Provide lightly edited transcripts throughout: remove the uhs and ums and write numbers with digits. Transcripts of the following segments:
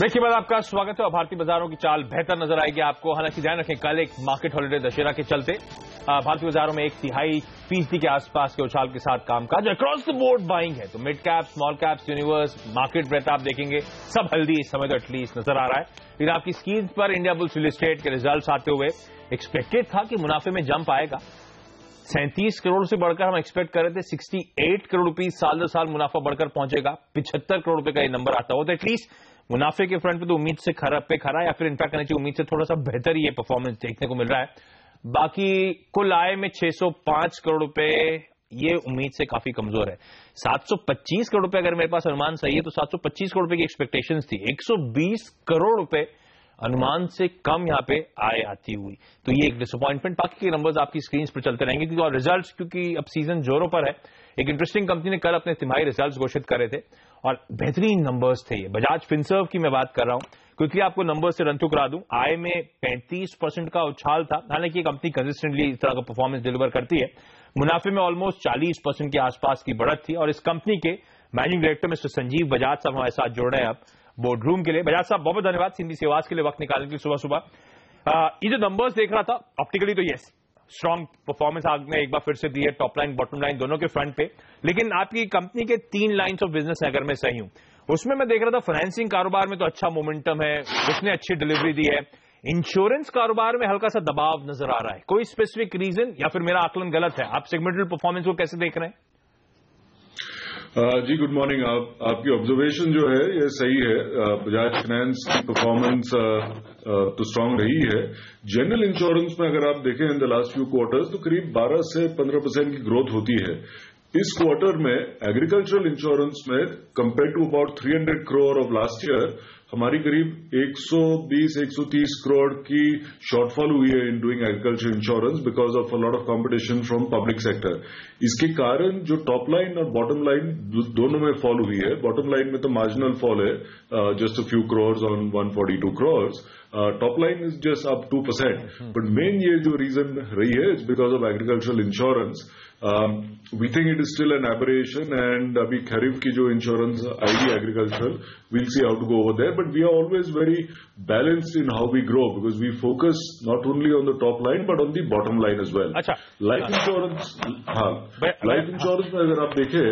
Break के बाद आपका स्वागत है। और भारतीय बाजारों की चाल बेहतर नजर आएगी आपको। हालांकि ध्यान रखें, कल एक मार्केट हॉलिडे दशहरा के चलते भारतीय बाजारों में 1/3% के आसपास के उछाल के साथ कामकाज। अक्रॉस द बोर्ड बाइंग है, तो mid cap, small caps, universe, market breadth आप देखेंगे सब हेल्दी इस समय तो एटलीस्ट नजर आ रहा है। लेकिन आपकी स्क्रीन पर इंडिया बुल्स रियल एस्टेट के रिजल्ट आते हुए एक्सपेक्टेड था कि मुनाफे में जंप आएगा। 37 करोड़ से बढ़कर हम एक्सपेक्ट कर रहे थे 68 करोड़ रुपीज साल दर साल मुनाफा बढ़कर पहुंचेगा। 75 करोड़ रुपए का ये नंबर आता हो तो एटलीस्ट मुनाफे के फ्रंट पे तो उम्मीद से खरा या फिर इनफैक्ट कहना चाहिए उम्मीद से थोड़ा सा बेहतर ये परफॉर्मेंस देखने को मिल रहा है। बाकी कुल आय में 605 करोड़ रुपए ये उम्मीद से काफी कमजोर है। 725 करोड़ रुपए अगर मेरे पास अनुमान सही है तो 725 करोड़ रुपए की एक्सपेक्टेशंस थी। 120 करोड़ रुपए अनुमान से कम यहां पे आय आती हुई, तो ये एक डिसअपॉइंटमेंट। बाकी के नंबर्स आपकी स्क्रीन पर चलते रहेंगे क्योंकि और रिजल्ट्स क्योंकि अब सीजन जोरों पर है। एक इंटरेस्टिंग कंपनी ने कल अपने तिमाही रिजल्ट्स घोषित करे थे और बेहतरीन नंबर्स थे ये। बजाज फिनसर्व की मैं बात कर रहा हूं क्योंकि आपको नंबर्स से रन थ्रू करा दूं। आय में 35% का उछाल था। हालांकि ये कंपनी कंसिस्टेंटली इस तरह का परफॉर्मेंस डिलीवर करती है। मुनाफे में ऑलमोस्ट 40% के आसपास की बढ़त थी। और इस कंपनी के managing director mister Sanjeev Bajaj साहब हमारे साथ जुड़ रहे हैं अब बोर्ड रूम के लिए। बजाज साहब बहुत धन्यवाद सिंधी सेवास के लिए वक्त निकालने के लिए सुबह सुबह। ये जो नंबर्स देख रहा था ऑप्टिकली तो यस स्ट्रॉन्ग परफॉर्मेंस आपने एक बार फिर से दी है, टॉप लाइन बॉटम लाइन दोनों के फ्रंट पे। लेकिन आपकी कंपनी के 3 लाइंस ऑफ बिजनेस है अगर मैं सही हूं, उसमें मैं देख रहा था फाइनेंसिंग कारोबार में तो अच्छा मोमेंटम है, उसने अच्छी डिलीवरी दी है। इंश्योरेंस कारोबार में हल्का सा दबाव नजर आ रहा है, कोई स्पेसिफिक रीजन या फिर मेरा आकलन गलत है? आप सेगमेंटल परफॉर्मेंस को कैसे देख रहे हैं? जी गुड मॉर्निंग। आपकी ऑब्जर्वेशन जो है ये सही है। बजाज फाइनेंस की परफॉर्मेंस तो स्ट्रांग रही है। जनरल इंश्योरेंस में अगर आप देखें in the last few quarters तो करीब 12 से 15% की ग्रोथ होती है। इस क्वार्टर में एग्रीकल्चरल इंश्योरेंस में compare to about 300 crore of last year हमारी करीब 120-130 करोड़ की शॉर्टफॉल हुई है in doing agriculture insurance because of a lot of competition from public sector. इसके कारण जो टॉप लाइन और बॉटम लाइन दोनों में फॉल हुई है। बॉटम लाइन में तो मार्जिनल फॉल है, just a few crore on 142 crore. Top line is just up 2%। But main ये जो रीजन रही है it's because of agricultural insurance. We think it is still an aberration and अभी खरीफ की जो इंश्योरेंस आएगी agricultural we'll see how to go over there. But we are always very balanced in how we grow because we focus not only on the top line but on the bottom line as well. अच्छा, life insurance, हाँ life insurance में अगर आप देखें,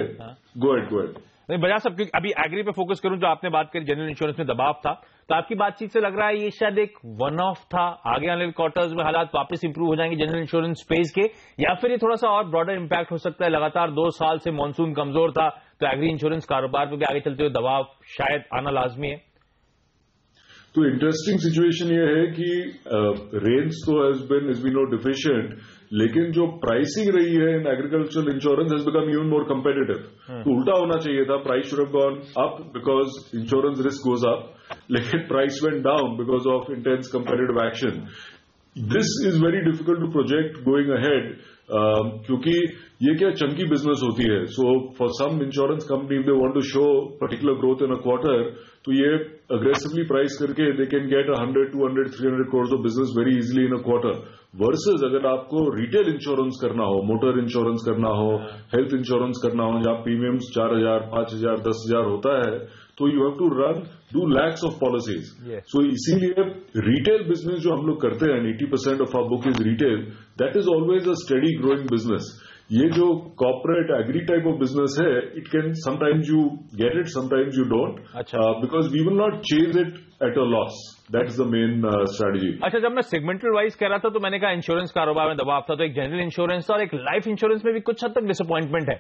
go ahead नहीं बजाज साहब, क्योंकि अभी एग्री पे फोकस करूं जो आपने बात करी जनरल इंश्योरेंस में दबाव था, तो आपकी बातचीत से लग रहा है ये शायद एक वन ऑफ था, आगे आने वाले क्वार्टर्स में हालात वापस इंप्रूव हो जाएंगे जनरल इंश्योरेंस स्पेस के, या फिर ये थोड़ा सा और ब्रॉडर इंपैक्ट हो सकता है? लगातार 2 साल से मॉनसून कमजोर था तो एग्री इंश्योरेंस कारोबार पर भी आगे चलते हुए दबाव शायद आना लाजमी है। तो इंटरेस्टिंग सिचुएशन ये है कि रेंज तो हैज बीन नो डिफिशिएंट, लेकिन जो प्राइसिंग रही है in agricultural insurance has become even more competitive. तो उल्टा होना चाहिए था, price should have gone up because insurance risk goes up, लेकिन price went down because of intense competitive action. This is very difficult to project going ahead क्योंकि ये क्या chunky business होती है। So for some insurance company if they want to show particular growth in a quarter तो ये aggressively price करके they can get 100, 200, 300 crore of business very easily in a quarter. Versus अगर आपको रिटेल इंश्योरेंस करना हो, motor insurance करना हो, health insurance करना हो जहां प्रीमियम्स 4000, 5000, 10,000 होता है तो you have to do lakhs of policies. So इसीलिए रिटेल बिजनेस जो हम लोग करते हैं 80% of our book is retail, that is always a steady growing business. ये जो corporate agri type of business है it can sometimes you get it, sometimes you don't, because we will not chase it at a loss. That is the main strategy. अच्छा, जब मैं segmental wise कह रहा था तो मैंने कहा इंश्योरेंस कारोबार में दबाव था, तो एक जनरल इंश्योरेंस था और एक लाइफ इंश्योरेंस में भी कुछ हद तक डिसअपॉइंटमेंट है।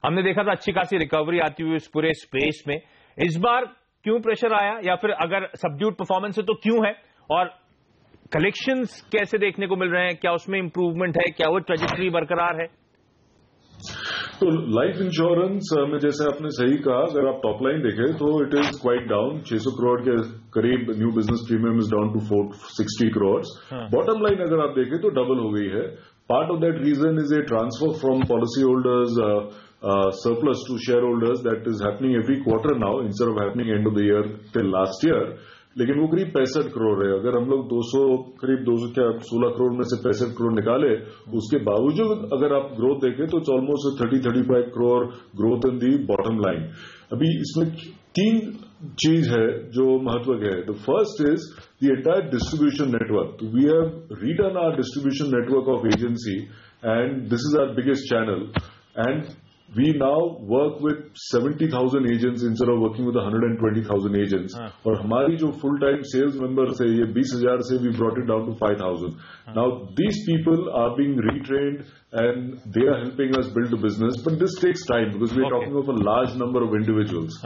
हमने देखा था अच्छी खासी रिकवरी आती हुई इस पूरे स्पेस में। इस बार क्यों प्रेशर आया, या फिर अगर सबड्यूड परफॉर्मेंस है तो क्यों है, और कलेक्शंस कैसे देखने को मिल रहे हैं? क्या उसमें इंप्रूवमेंट है? क्या वो ट्रेजेक्टरी बरकरार है? तो लाइफ इंश्योरेंस में जैसे आपने सही कहा, अगर आप टॉप लाइन देखें तो it is quite down. 600 crore के करीब new business premium is down to 460 crore. Bottom line अगर आप देखें तो डबल हो गई है। Part of that reason is a transfer from policyholders surplus to shareholders that is happening every quarter now instead of happening end of the year till last year। लेकिन वो करीब 65 करोड़ है। अगर हम लोग 216 करोड़ में से 65 करोड़ निकाले, उसके बावजूद अगर आप ग्रोथ देखें तो almost 30-35 crore growth in the bottom line. अभी इसमें 3 चीज है जो महत्व है. The first is the entire distribution network. We have redone our distribution network of agency and this is our biggest channel and we now work with 70,000 agents instead of working with 120,000 agents. और हमारी जो full time sales members है ये 20,000 से we brought it down to 5,000. Now these people are being retrained and they are helping us build the business, but this takes time because we are talking of a large number of individuals.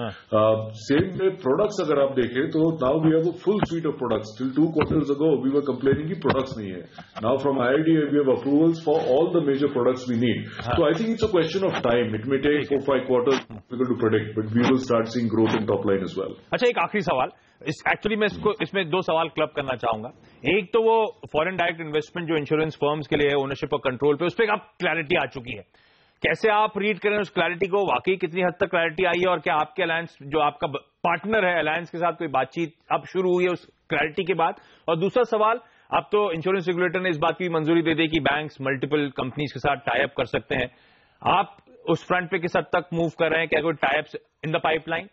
Same way products अगर आप देखें तो now we have a full suite of products. Till 2 quarters ago we were complaining कि products नहीं है. Now from IRDA we have approvals for all the major products we need. So I think it's a question of time. It may take 4-5 quarters difficult to predict, but we will start seeing growth in top line as well. अच्छा, एक आखिरी सवाल. Actually मैं इसमें 2 सवाल club करना चाहूंगा. एक तो वो फॉरेन डायरेक्ट इन्वेस्टमेंट जो इंश्योरेंस फर्म्स के लिए है, ओनरशिप और कंट्रोल पे, उस पर आप क्लैरिटी आ चुकी है. कैसे आप रीड करें उस क्लैरिटी को? वाकई कितनी हद तक क्लैरिटी आई है और क्या आपके अलायंस जो आपका पार्टनर है अलायंस के साथ कोई बातचीत अब शुरू हुई है उस क्लैरिटी के बाद? और दूसरा सवाल, अब तो इंश्योरेंस रेगुलेटर ने इस बात की मंजूरी दे दी कि बैंक्स मल्टीपल कंपनीज के साथ टाई अप कर सकते हैं. आप उस फ्रंट पे किस हद तक मूव कर रहे हैं? क्या कोई tie ups in the pipeline?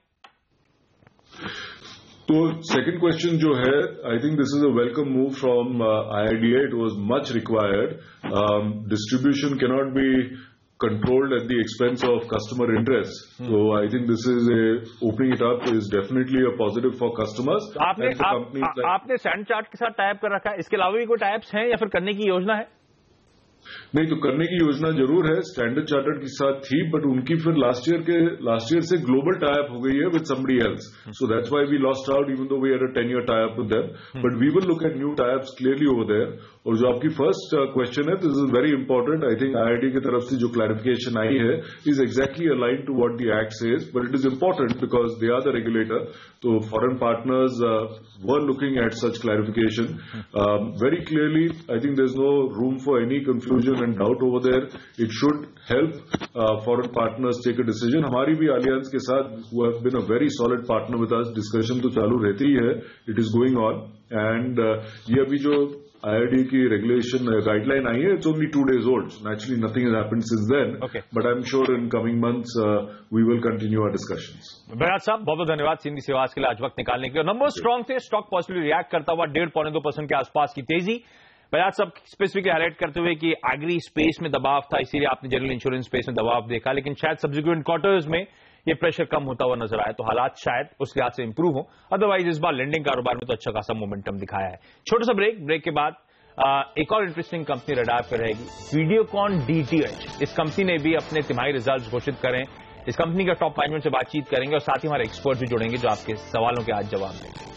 तो सेकंड क्वेश्चन जो है, I think this is a welcome move from IRDA. It was much required. Distribution cannot be controlled at the expense of customer interest. So I think this is opening it up is definitely a positive for customers. आपने standard chart के साथ type कर रखा है. इसके अलावा भी कोई टाइप्स हैं या फिर करने की योजना है? नहीं, तो करने की योजना जरूर है. स्टैंडर्ड चार्टर्ड के साथ थी, बट उनकी फिर लास्ट ईयर से ग्लोबल टाई अप हो गई है with somebody else. So that's why we lost out even though we had a 10-year tie up with them. But we will look at new tie ups clearly over there. और जो आपकी first question है, this is very important. I think IRDA की तरफ से जो clarification आई है is exactly align to what the act says, but it is important because they are the regulator. तो foreign partners were looking at such clarification very clearly. I think there is no room for any confusion and doubt over there. It should help foreign partners take a decision. हमारी भी alliance के साथ who have been a very solid partner with us, discussion तो चालू रहती ही है. It is going on and ये अभी जो IRDA की रेगुलेशन गाइडलाइन आई है, it's only 2 days old. Naturally nothing has happened since then. Okay. But I'm sure in coming months we will continue our discussions. Barrage साहब, बहुत बहुत धन्यवाद सिंधी सेवाज के लिए आज वक्त निकालने के लिए. नंबर स्ट्रॉन्ग थे, स्टॉक पॉजिटिवली रिएक्ट करता हुआ 1.5-2% के आसपास की तेजी. बजाज सब स्पेसिफिकली हाईलाइट करते हुए कि एग्री स्पेस में दबाव था, इसीलिए आपने जनरल इंश्योरेंस स्पेस में दबाव देखा, लेकिन शायद सब्सिक्वेंट क्वार्टर्स में ये प्रेशर कम होता हुआ नजर आया, तो हालात शायद उस लिहाज से इंप्रूव हो. अदरवाइज इस बार लेंडिंग कारोबार में तो अच्छा खासा मोमेंटम दिखाया है. छोटा सा ब्रेक के बाद एक और इंटरेस्टिंग कंपनी रडार पर रहेगी, वीडियोकॉन DTH. इस कंपनी ने भी अपने तिमाही रिजल्ट घोषित करें. इस कंपनी का टॉप मैनेजमेंट से बातचीत करेंगे और साथ ही हमारे एक्सपर्ट भी जुड़ेंगे जो आपके सवालों के आज जवाब देंगे.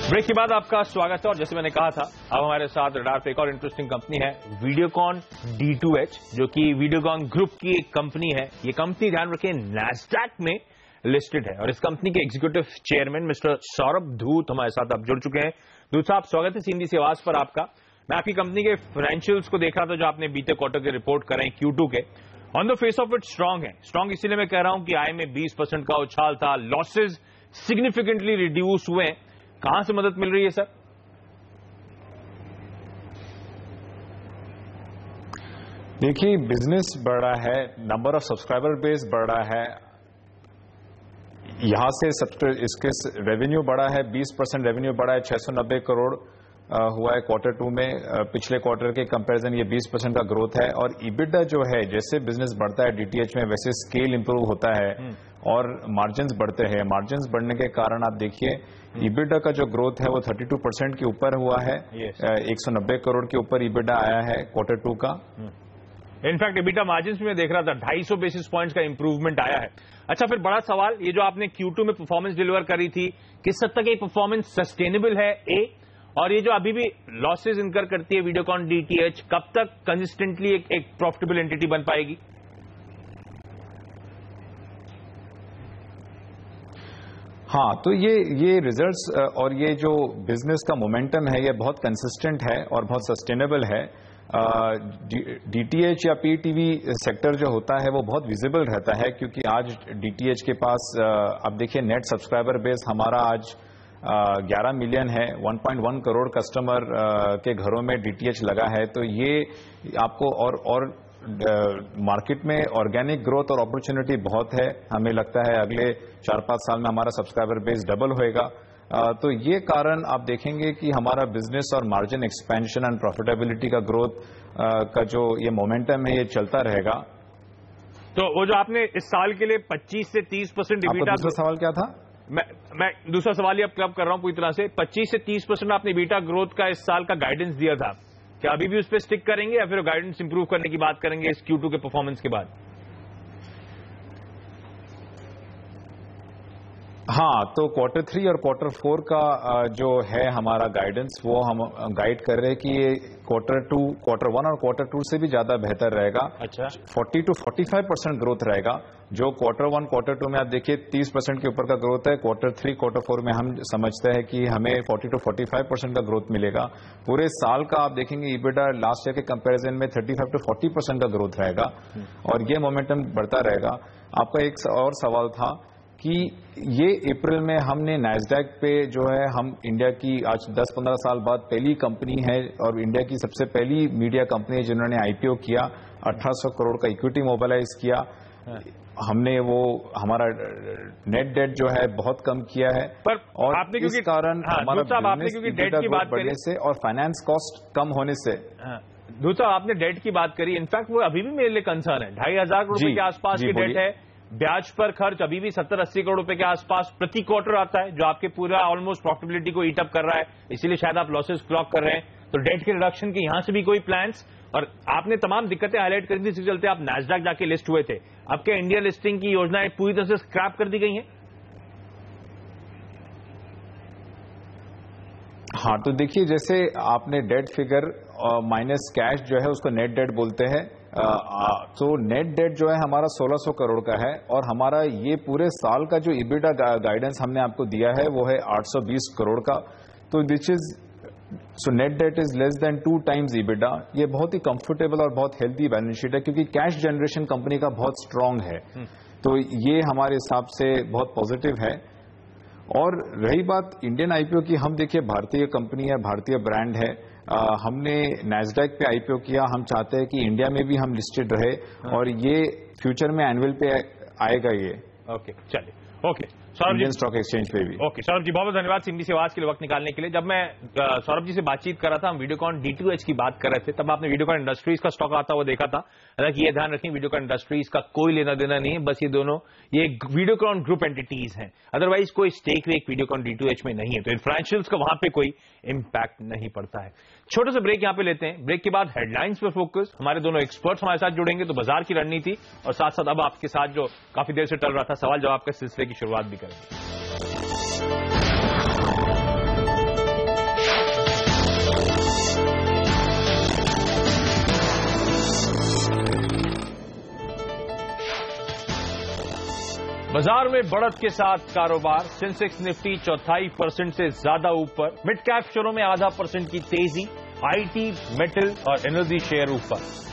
ब्रेक के बाद आपका स्वागत है और जैसे मैंने कहा था, अब हमारे साथ रडार पे एक और इंटरेस्टिंग कंपनी है, वीडियोकॉन D2H, जो कि वीडियोकॉन ग्रुप की एक कंपनी है. ये कंपनी ध्यान रखें NASDAQ में लिस्टेड है और इस कंपनी के एग्जीक्यूटिव चेयरमैन मिस्टर सौरभ धूत हमारे साथ अब जुड़ चुके हैं. धूत साहब, स्वागत है सिंधी से आवाज पर आपका. मैं आपकी कंपनी के फाइनेंशियल्स को देख रहा था जो आपने बीते क्वार्टर के रिपोर्ट करें Q2 के. On the face of it strong है. स्ट्रांग इसीलिए मैं कह रहा हूं कि आय में 20% का उछाल था, लॉसेज सिग्निफिकेंटली रिड्यूस हुए. कहां से मदद मिल रही है सर? देखिए, बिजनेस बढ़ रहा है, नंबर ऑफ सब्सक्राइबर बेस बढ़ रहा है, यहां से इसके रेवेन्यू बढ़ा है, 20% रेवेन्यू बढ़ा है, 690 करोड़ हुआ है Q2 में. पिछले क्वार्टर के कंपैरिजन ये 20% का ग्रोथ है. और EBITDA जो है, जैसे बिजनेस बढ़ता है DTH में वैसे स्केल इंप्रूव होता है और मार्जिन्स बढ़ते हैं. मार्जिन्स बढ़ने के कारण आप देखिए EBITDA का जो ग्रोथ है वो 32% के ऊपर हुआ है. 190 करोड़ के ऊपर EBITDA आया है Q2 का. इनफैक्ट EBITDA मार्जिन्स में देख रहा था 250 बेसिस पॉइंट्स का इंप्रूवमेंट आया है. अच्छा, फिर बड़ा सवाल, ये जो आपने Q2 में परफॉर्मेंस डिलीवर करी थी, किस हद तक ये परफॉर्मेंस सस्टेनेबल है और ये जो अभी भी लॉसेज इनकर करती है वीडियोकॉन DTH, कब तक कंसिस्टेंटली एक प्रॉफिटेबल एंटिटी बन पाएगी? हाँ, तो ये रिजल्ट्स और ये जो बिजनेस का मोमेंटम है ये बहुत कंसिस्टेंट है और बहुत सस्टेनेबल है. DTH या PTV सेक्टर जो होता है वो बहुत विजिबल रहता है, क्योंकि आज DTH के पास आप देखिए नेट सब्सक्राइबर बेस हमारा आज 11 मिलियन है, 1.1 करोड़ कस्टमर के घरों में डीटीएच लगा है। तो ये आपको और मार्केट में ऑर्गेनिक ग्रोथ और अपॉर्चुनिटी बहुत है। हमें लगता है अगले 4-5 साल में हमारा सब्सक्राइबर बेस डबल होएगा। तो ये कारण आप देखेंगे कि हमारा बिजनेस और मार्जिन एक्सपेंशन एंड प्रॉफिटेबिलिटी का ग्रोथ का जो ये मोमेंटम है ये चलता रहेगा। तो वो जो आपने इस साल के लिए 25 से 30% आपका दूसरा सवाल क्या था? मैं दूसरा सवाल ही अब क्लब कर रहा हूं पूरी तरह से। 25 से 30% आपने बीटा ग्रोथ का इस साल का गाइडेंस दिया था, क्या अभी भी उस पर स्टिक करेंगे या फिर गाइडेंस इंप्रूव करने की बात करेंगे इस Q2 के परफॉर्मेंस के बाद? हाँ, तो Q3 और Q4 का जो है हमारा गाइडेंस, वो हम गाइड कर रहे हैं कि ये Q1 और Q2 से भी ज्यादा बेहतर रहेगा। अच्छा, 40 to 45% ग्रोथ रहेगा। जो Q1 Q2 में आप देखिए 30% के ऊपर का ग्रोथ है, Q3 Q4 में हम समझते हैं कि हमें 40 to 45% का ग्रोथ मिलेगा। पूरे साल का आप देखेंगे EBITDA लास्ट ईयर के कंपैरिजन में 35 to 40% का ग्रोथ रहेगा और ये मोमेंटम बढ़ता रहेगा। आपका एक और सवाल था कि ये अप्रैल में हमने नैस्डैक पे जो है, हम इंडिया की आज 10-15 साल बाद पहली कंपनी है और इंडिया की सबसे पहली मीडिया कंपनी है जिन्होंने आईपीओ किया, 1800 करोड़ का इक्विटी मोबिलाइज किया। हमने वो हमारा नेट डेट जो है बहुत कम किया है, पर और आपने इस कारण हमारा आपने क्योंकि डेट की बात बढ़ने से और फाइनेंस कॉस्ट कम होने से। दूसरा आपने डेट की बात करी, इनफैक्ट वो अभी भी मेरे लिए कंसर्न है। 2,500 करोड़ रुपए के आसपास की डेट है, ब्याज पर खर्च अभी भी 70-80 करोड़ रुपए के आसपास प्रति क्वार्टर आता है, जो आपके पूरा ऑलमोस्ट प्रॉफिटेबिलिटी को ईट अप कर रहा है, इसीलिए शायद आप लॉसेस क्लॉक कर रहे हैं। तो डेट के रिडक्शन के यहां से भी कोई प्लान्स? और आपने तमाम दिक्कतें हाईलाइट कर दी, जिसके चलते आप नैस्डैक जाके लिस्ट हुए थे। अब क्या इंडिया लिस्टिंग की योजनाएं पूरी तरह से स्क्रैप कर दी गई हैं? हाँ, तो देखिए, जैसे आपने डेट फिगर माइनस कैश जो है उसको नेट डेट बोलते हैं। तो नेट डेट जो है हमारा 1600 करोड़ का है और हमारा ये पूरे साल का जो EBITDA गाइडेंस हमने आपको दिया है वो है 820 करोड़ का। तो which is so net date is less than 2 times EBITDA। ये बहुत ही कंफर्टेबल और बहुत हेल्दी बैलेंस शीट है क्योंकि कैश जनरेशन कंपनी का बहुत स्ट्रांग है। तो ये हमारे हिसाब से बहुत पॉजिटिव है। और रही बात इंडियन आईपीओ की, हम देखिए भारतीय कंपनी है, भारतीय ब्रांड है। हमने नैस्डैक पे आईपीओ किया, हम चाहते हैं कि इंडिया में भी हम लिस्टेड रहे और ये फ्यूचर में एनुअल पे आएगा ये। ओके, चलिए, okay Saurabh ji, Indian stock exchange पे भी। ओके सौरभ जी, बहुत बहुत धन्यवाद सिंधी से आवाज के लिए वक्त निकालने के लिए। जब मैं सौरभ जी से बातचीत कर रहा था, हम वीडियोकॉन D2H की बात कर रहे थे, तब आपने वीडियोकॉन इंडस्ट्रीज का स्टॉक आता हुआ देखा था। हालांकि ये ध्यान रखें, वीडियोकॉन इंडस्ट्रीज का कोई लेना देना नहीं है, बस ये दोनों ये वीडियोकॉन ग्रुप एंटिटीज हैं, अदरवाइज कोई स्टेक वेक वीडियोकॉन D2H में नहीं है, तो इन फाइनेंशियल्स का वहां पे कोई इंपैक्ट नहीं पड़ता है। छोटे से ब्रेक यहां पे लेते हैं, ब्रेक के बाद हेडलाइंस पर फोकस, हमारे दोनों एक्सपर्ट्स हमारे साथ जुड़ेंगे, तो बाजार की रणनीति और साथ साथ अब आपके साथ जो काफी देर से टल रहा था सवाल जवाब के सिलसिले की शुरुआत भी करेंगे। बाजार में बढ़त के साथ कारोबार, सेंसेक्स निफ्टी 0.25% से ज्यादा ऊपर, मिड कैप शेयरों में 0.5% की तेजी, आईटी, मेटल और एनर्जी शेयर ऊपर।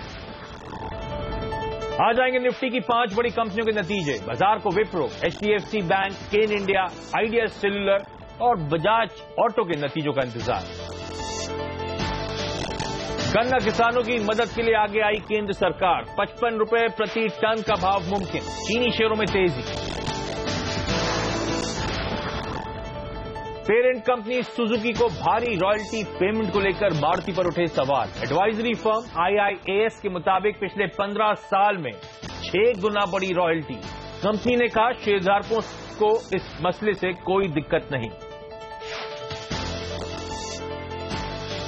आ जाएंगे निफ्टी की 5 बड़ी कंपनियों के नतीजे, बाजार को विप्रो, HDFC बैंक, केन इंडिया, आइडिया सेल्युलर और बजाज ऑटो के नतीजों का इंतजार। गन्ना किसानों की मदद के लिए आगे आई केंद्र सरकार, 55 रुपए प्रति टन का भाव मुमकिन, चीनी शेयरों में तेजी। पेरेंट कंपनी सुजुकी को भारी रॉयल्टी पेमेंट को लेकर मारुति पर उठे सवाल, एडवाइजरी फर्म IIAS के मुताबिक पिछले 15 साल में 6 गुना बढ़ी रॉयल्टी। कंपनी ने कहा शेयरधारकों को इस मसले से कोई दिक्कत नहीं।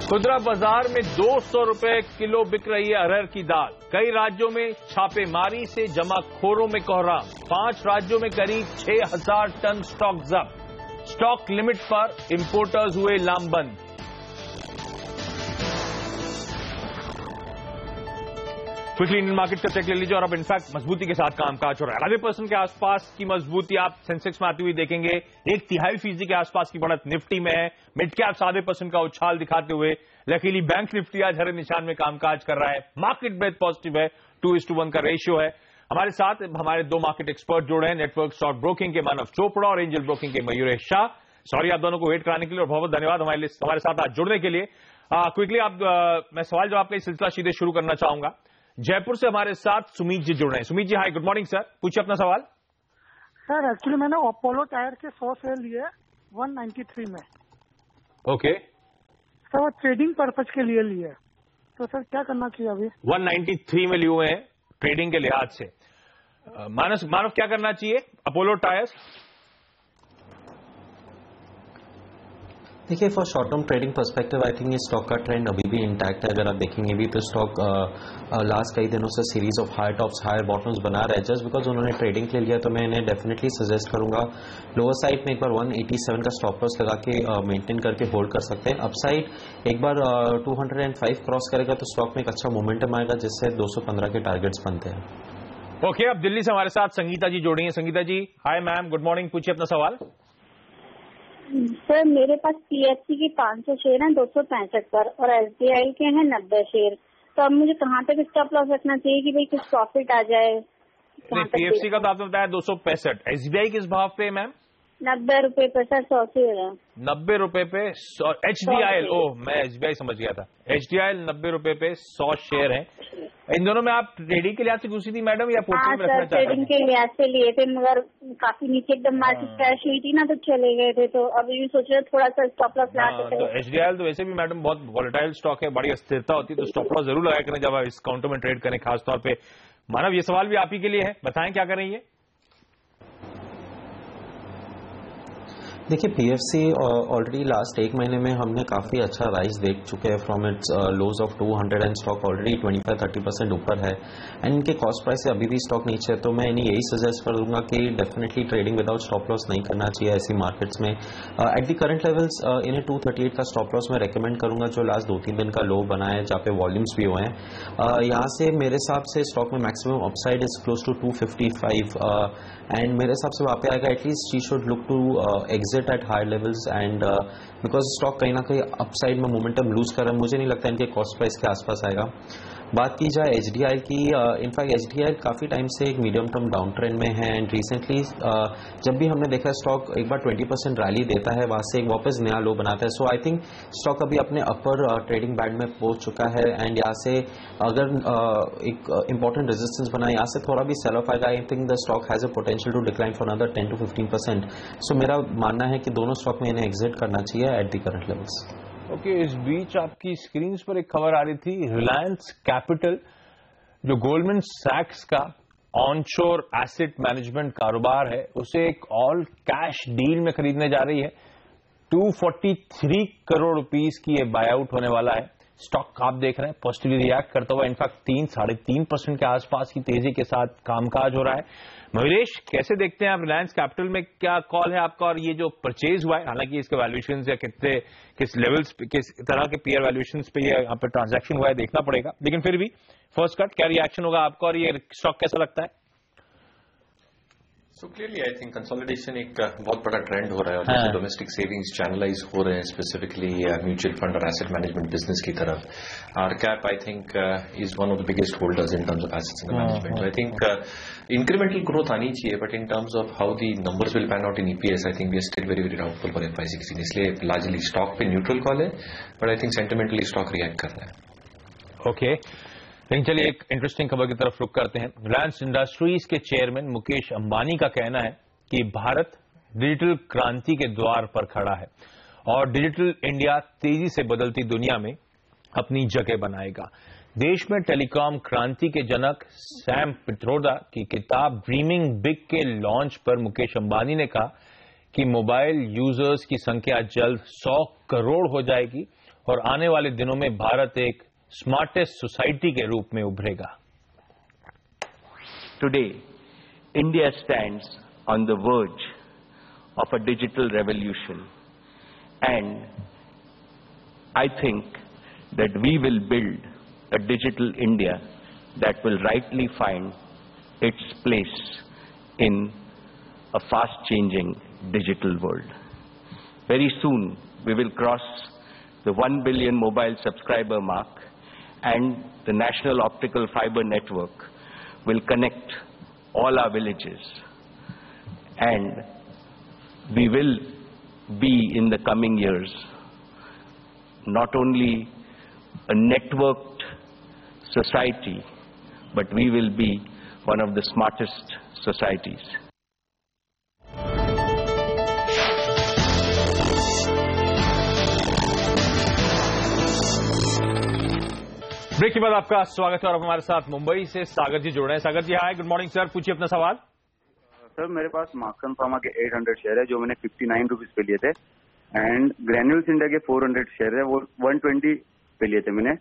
खुदरा बाजार में 200 रुपए किलो बिक रही है अरहर की दाल, कई राज्यों में छापेमारी से जमाखोरों में कोहराम, 5 राज्यों में करीब 6000 टन स्टॉक जब्त, स्टॉक लिमिट पर इंपोर्टर्स हुए लामबंद। क्विकली इंडियन मार्केट का चेक ले लीजिए और अब इनफैक्ट मजबूती के साथ कामकाज हो रहा है। 90% के आसपास की मजबूती आप सेंसेक्स में आती हुई देखेंगे, 1/3% के आसपास की बढ़त निफ्टी में है, मिड कैप 0.5% का उछाल दिखाते हुए लकीली बैंक निफ्टी आज हरे निशान में कामकाज कर रहा है। मार्केट ब्रेथ पॉजिटिव है, 2:1 का रेशियो है। हमारे साथ हमारे 2 मार्केट एक्सपर्ट जुड़े हैं, नेटवर्क स्टॉक ब्रोकिंग के मानव चोपड़ा और एंजल ब्रोकिंग के मयूरेश शाह। सॉरी आप दोनों को वेट कराने के लिए और बहुत बहुत धन्यवाद हमारे साथ आज जुड़ने के लिए। क्विकली मैं सवाल जवाब का सिलसिला सीधे शुरू करना चाहूंगा। जयपुर से हमारे साथ सुमीत जी जुड़ रहे हैं। सुमीत जी हाय, गुड मॉर्निंग सर, पूछिए अपना सवाल। सर एक्चुअली मैंने अपोलो टायर के 100 शेयर लिए 193 में। ओके सर वो ट्रेडिंग पर्पज के लिए तो सर क्या करना चाहिए अभी? 193 में लिए हुए हैं ट्रेडिंग के लिहाज से। मानव क्या करना चाहिए अपोलो टायर्स? देखिए, for short term trading perspective I think ये स्टॉक का ट्रेंड अभी भी इंटैक्ट है। अगर आप देखेंगे भी तो स्टॉक लास्ट कई दिनों से series of higher tops higher bottoms बना रहा है। जस्ट बिकॉज उन्होंने ट्रेडिंग के लिए लिया तो मैं इन्हें डेफिनेटली सजेस्ट करूंगा लोअर साइड में एक बार 187 का स्टॉप लॉस लगा के मेंटेन करके होल्ड कर सकते हैं। अपसाइड एक बार 205 क्रॉस करेगा तो स्टॉक में एक अच्छा मोमेंटम आएगा जिससे 215 के टारगेट्स बनते हैं। ओके अब दिल्ली से हमारे साथ संगीता जी जोड़ी हैं। संगीता जी हाय मैम, गुड मॉर्निंग, पूछिए अपना सवाल। सर मेरे पास पीएफसी की 500 शेयर हैं 265 पर और एसबीआई के हैं 90 शेयर। तो अब मुझे कहाँ तक स्टॉप लॉस रखना चाहिए कि भाई कुछ प्रॉफिट आ जाए? पीएफसी का तो आपने बताया 265, एसबीआई किस भाव पे मैम? 90 रुपए पर सर 100 शेयर है। 90 रुपए पे एचडीआईएल, ओह मैं एसबीआई समझ गया था। एचडीआईएल 90 रुपए पे 100 शेयर हैं। इन दोनों में आप ट्रेडिंग के लिहाज से घुसी थी मैडम या पोर्टफोलियो में रखना चाहते हैं? ट्रेडिंग के लिहाज से लिए थे मगर काफी नीचे एकदम मार्केट क्रैश हुई थी ना तो चले गए थे। तो अभी भी सोच रहे थोड़ा सा स्टॉप लॉस लगा के। तो एचडीआईएल तो वैसे भी मैडम बहुत वॉलेटाइल स्टॉक है, बड़ी अस्थिरता होती है, तो स्टॉप लॉस जरूर लगाया करें जब आप इस काउंटर में ट्रेड करें खासतौर पे। मानव ये सवाल भी आप ही के लिए है, बताएं क्या करें ये? देखिए, पीएफसी ऑलरेडी लास्ट एक महीने में हमने काफ़ी अच्छा राइज देख चुके हैं from its lows of 200 and stock already 25-30% ऊपर है एंड इनके कॉस्ट प्राइस से अभी भी स्टॉक नीचे है। तो मैं इन्हें यही सजेस्ट कर दूंगा कि definitely trading without stop loss नहीं करना चाहिए ऐसी मार्केट्स में। एट द करंट लेवल्स इन्हें 238 का स्टॉप लॉस मैं रेकमेंड करूंगा जो लास्ट 2-3 दिन का लो बना है जहाँ पे वॉल्यूम्स भी हुए हैं। यहाँ से मेरे हिसाब से स्टॉक में maximum upside is close to 255 and मेरे हिसाब से वहाँ पे आएगा। At least she should look to exit at higher levels and because stock कहीं ना कहीं अपसाइड में मोमेंटम लूज कर रहा है। मुझे नहीं लगता इनके कॉस्ट प्राइस के आसपास आएगा। बात की जाए एचडीआईएल की, इनफैक्ट एचडीआईएल काफ़ी टाइम से एक मीडियम टर्म डाउन ट्रेंड में है एंड रिसेंटली जब भी हमने देखा स्टॉक एक बार 20% रैली देता है वहाँ से एक वापस नया लो बनाता है। सो आई थिंक स्टॉक अभी अपने अपर ट्रेडिंग बैंड में पहुंच चुका है एंड यहाँ से अगर एक इंपॉर्टेंट रेजिस्टेंस बना यहाँ से थोड़ा भी सेल ऑफ आएगा। I think the stock has a potential to decline for another 10 to 15%। So मेरा मानना है कि दोनों स्टॉक में इन्हें एग्जिट करना चाहिए eight the current levels. Okay इस बीच आपकी स्क्रीन पर एक खबर आ रही थी, रिलायंस कैपिटल जो गोल्डमैन सैक्स का ऑनशोर एसेट मैनेजमेंट कारोबार है उसे एक ऑल कैश डील में खरीदने जा रही है। 243 करोड़ रुपीस की ये बाय आउट होने वाला है। स्टॉक आप देख रहे हैं पॉजिटिवली रिएक्ट करता हुआ, इनफैक्ट 3-3.5% के आसपास की तेजी के साथ कामकाज हो रहा है। महेश कैसे देखते हैं आप रिलायंस कैपिटल में, क्या कॉल है आपका? और ये जो परचेज हुआ है, हालांकि इसके वैल्यूएशन या किस लेवल्स पे, किस तरह के पीयर वैल्यूएशन पे ये यहाँ पे ट्रांजैक्शन हुआ है देखना पड़ेगा, लेकिन फिर भी फर्स्ट कट क्या रिएक्शन होगा आपका और ये स्टॉक कैसा लगता है? सो क्लियरली आई थिंक कंसोलिडेशन एक बहुत बड़ा ट्रेंड हो रहा है और जैसे डोमेस्टिक सेविंग्स चैनलाइज हो रहे हैं स्पेसिफिकली म्यूचुअल फंड और एसेट मैनेजमेंट बिजनेस की तरफ। RCap I think is one of the biggest holders in terms of assets under management. I think incremental growth आनी चाहिए but in terms of how the numbers will pan out in EPS I think we are still very very doubtful for FY16। इसलिए largely stock पे neutral call है but I think sentimentally stock react कर रहा है। Okay लेकिन चलिए एक interesting खबर की तरफ रुख करते हैं। रिलायंस इंडस्ट्रीज के चेयरमैन मुकेश अंबानी का कहना है कि भारत डिजिटल क्रांति के द्वार पर खड़ा है और डिजिटल इंडिया तेजी से बदलती दुनिया में अपनी जगह बनाएगा। देश में टेलीकॉम क्रांति के जनक सैम पित्रोदा की किताब ड्रीमिंग बिग के लॉन्च पर मुकेश अंबानी ने कहा कि मोबाइल यूजर्स की संख्या जल्द 100 करोड़ हो जाएगी और आने वाले दिनों में भारत एक स्मार्टेस्ट सोसाइटी के रूप में उभरेगा। Today, India stands on the verge of a digital revolution, and I think that we will build a digital India that will rightly find its place in a fast-changing digital world. Very soon, we will cross the 1 billion mobile subscriber mark, and the National Optical Fiber Network will connect all our villages, and we will be in the coming years not only a networked society, but we will be one of the smartest societies. Break के बाद आपका स्वागत है और हमारे साथ मुंबई से सागर जी जुड़ रहे हैं। सागर जी हाय, गुड मॉर्निंग सर, पूछिए अपना सवाल। सर मेरे पास मार्क्सन फार्मा के 800 शेयर है जो मैंने 59 रुपीज पे लिए थे, एंड ग्रैन्यूल्स इंडिया के 400 शेयर है वो 120 पे लिए थे मैंने।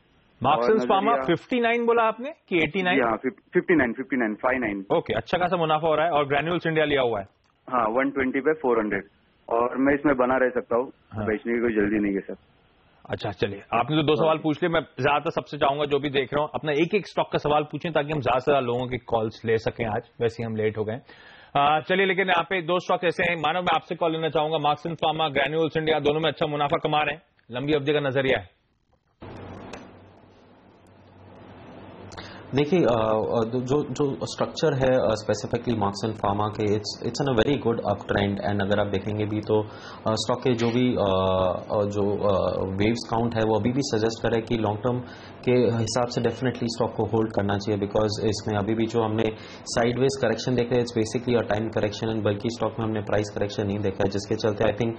मार्क्सन फार्मा 59 बोला आपने कि 89? हाँ 59 ओके, अच्छा खासा मुनाफा हो रहा है। और ग्रैन्यूल्स इंडिया लिया हुआ है? हाँ 120 पे 400, और मैं इसमें बना रह सकता हूँ। हाँ। बेचने की कोई जल्दी नहीं है सर। अच्छा चलिए, आपने तो 2 सवाल पूछ लिए। मैं ज्यादातर सबसे चाहूंगा जो भी देख रहा हूं अपना एक एक स्टॉक का सवाल पूछें ताकि हम ज्यादा से ज्यादा लोगों की कॉल्स ले सकें। आज वैसे ही हम लेट हो गए। चलिए, लेकिन यहाँ पे 2 स्टॉक ऐसे हैं। मानव, मैं आपसे कॉल लेना चाहूंगा। मार्क्सन फार्मा, ग्रैन्यूल्स इंडिया, दोनों में अच्छा मुनाफा कमा रहे हैं, लंबी अवधि का नजरिया है? देखिए, जो स्ट्रक्चर है स्पेसिफिकली मार्क्सन फार्मा के, it's an a very good up trend. And अगर आप देखेंगे भी तो स्टॉक के जो भी वेव्स काउंट है वो अभी भी सजेस्ट करे कि लॉन्ग टर्म के हिसाब से डेफिनेटली स्टॉक को होल्ड करना चाहिए, बिकॉज इसमें अभी भी जो हमने साइडवेज करेक्शन देखा है it's basically a time correction, and बल्कि स्टॉक में हमने प्राइस करेक्शन नहीं देखा है, जिसके चलते आई थिंक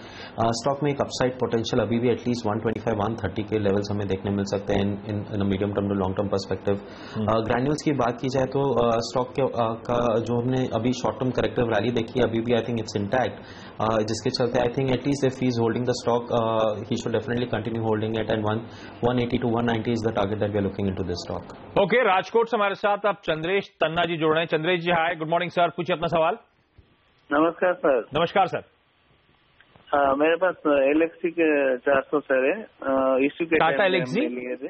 स्टॉक में एक अपसाइड पोटेंशियल अभी भी एटलीस्ट 125-130 के लेवल्स हमें देखने मिल सकते हैं in a medium term to long term perspective. Granules की बात की जाए तो स्टॉक का जो हमने अभी शॉर्ट टर्म करेक्टिव रैली देखी अभी भी आई थिंक इट्स इंटैक्ट, जिसके चलते I think at least if he is holding the stock he should definitely continue holding it, and 180 to 190 is the target that we are looking into this stock. Okay, Rajkot से हमारे साथ अब चंद्रेश तन्ना जी जुड़ रहे हैं। चंद्रेश जी हाय, good morning sir, पूछिए अपना सवाल। नमस्कार सर। नमस्कार सर। मेरे पास एलएक्सी के 400 शेयर है, इश्यू के टाटा एलेक्सी लिए थे,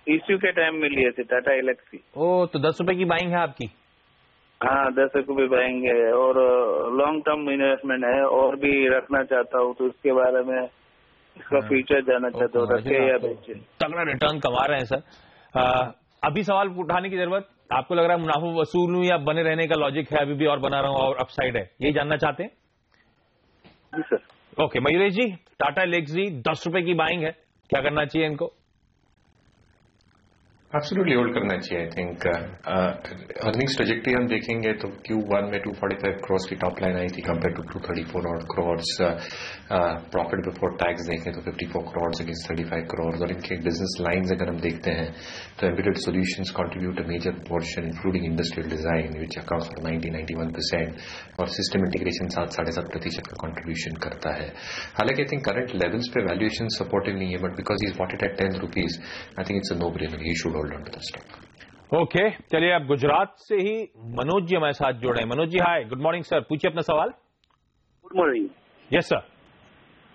इश्यू के टाइम में लिए थे टाटा एलेक्सी। ओ, तो 10 रुपए की बाइंग है आपकी? हाँ 10 रुपये बाइंग है, और लॉन्ग टर्म इन्वेस्टमेंट है, और भी रखना चाहता हूँ, तो इसके बारे में इसका फ्यूचर जानना चाहता हूँ, रखे या बेचे। तगड़ा रिटर्न कमा रहे हैं सर। अभी सवाल उठाने की जरूरत, आपको लग रहा है मुनाफा वसूल लूं या बने रहने का लॉजिक है अभी भी और बना रहा हूं और अपसाइड है, यही जानना चाहते हैं? जी सर। ओके, मयूरेश जी, टाटा एलेक्सी 10 रुपए की बाइंग है, क्या करना चाहिए इनको? एब्सोल्युटली होल्ड करना चाहिए। आई थिंक अर्निंग्स ट्रेजेक्टरी हम देखेंगे तो Q1 में 245 करोड़ की टॉप लाइन आई थी compare to 234 crore. Profit before tax देखें तो 54 करोड़ अगेंस्ट 35 करोड़। और इनके बिजनेस लाइन्स अगर हम देखते हैं तो embedded solutions contribute a major portion including industrial design which accounts for 90-91%, और सिस्टम इंटीग्रेशन 7-7.5% का कंट्रीब्यूशन करता है। हालांकि आई थिंक करंट लेवल्स पे वैल्यूएशन सपोर्टिव नहीं है, but because he is bought it at 10 rupees, I think it's a no brainer, he should hold on to the stock. Okay, चलिए अब गुजरात से ही मनोज जी हमारे साथ जुड़े हैं। मनोज जी हाय, गुड मॉर्निंग सर, पूछिए अपना सवाल। Good morning. Yes sir.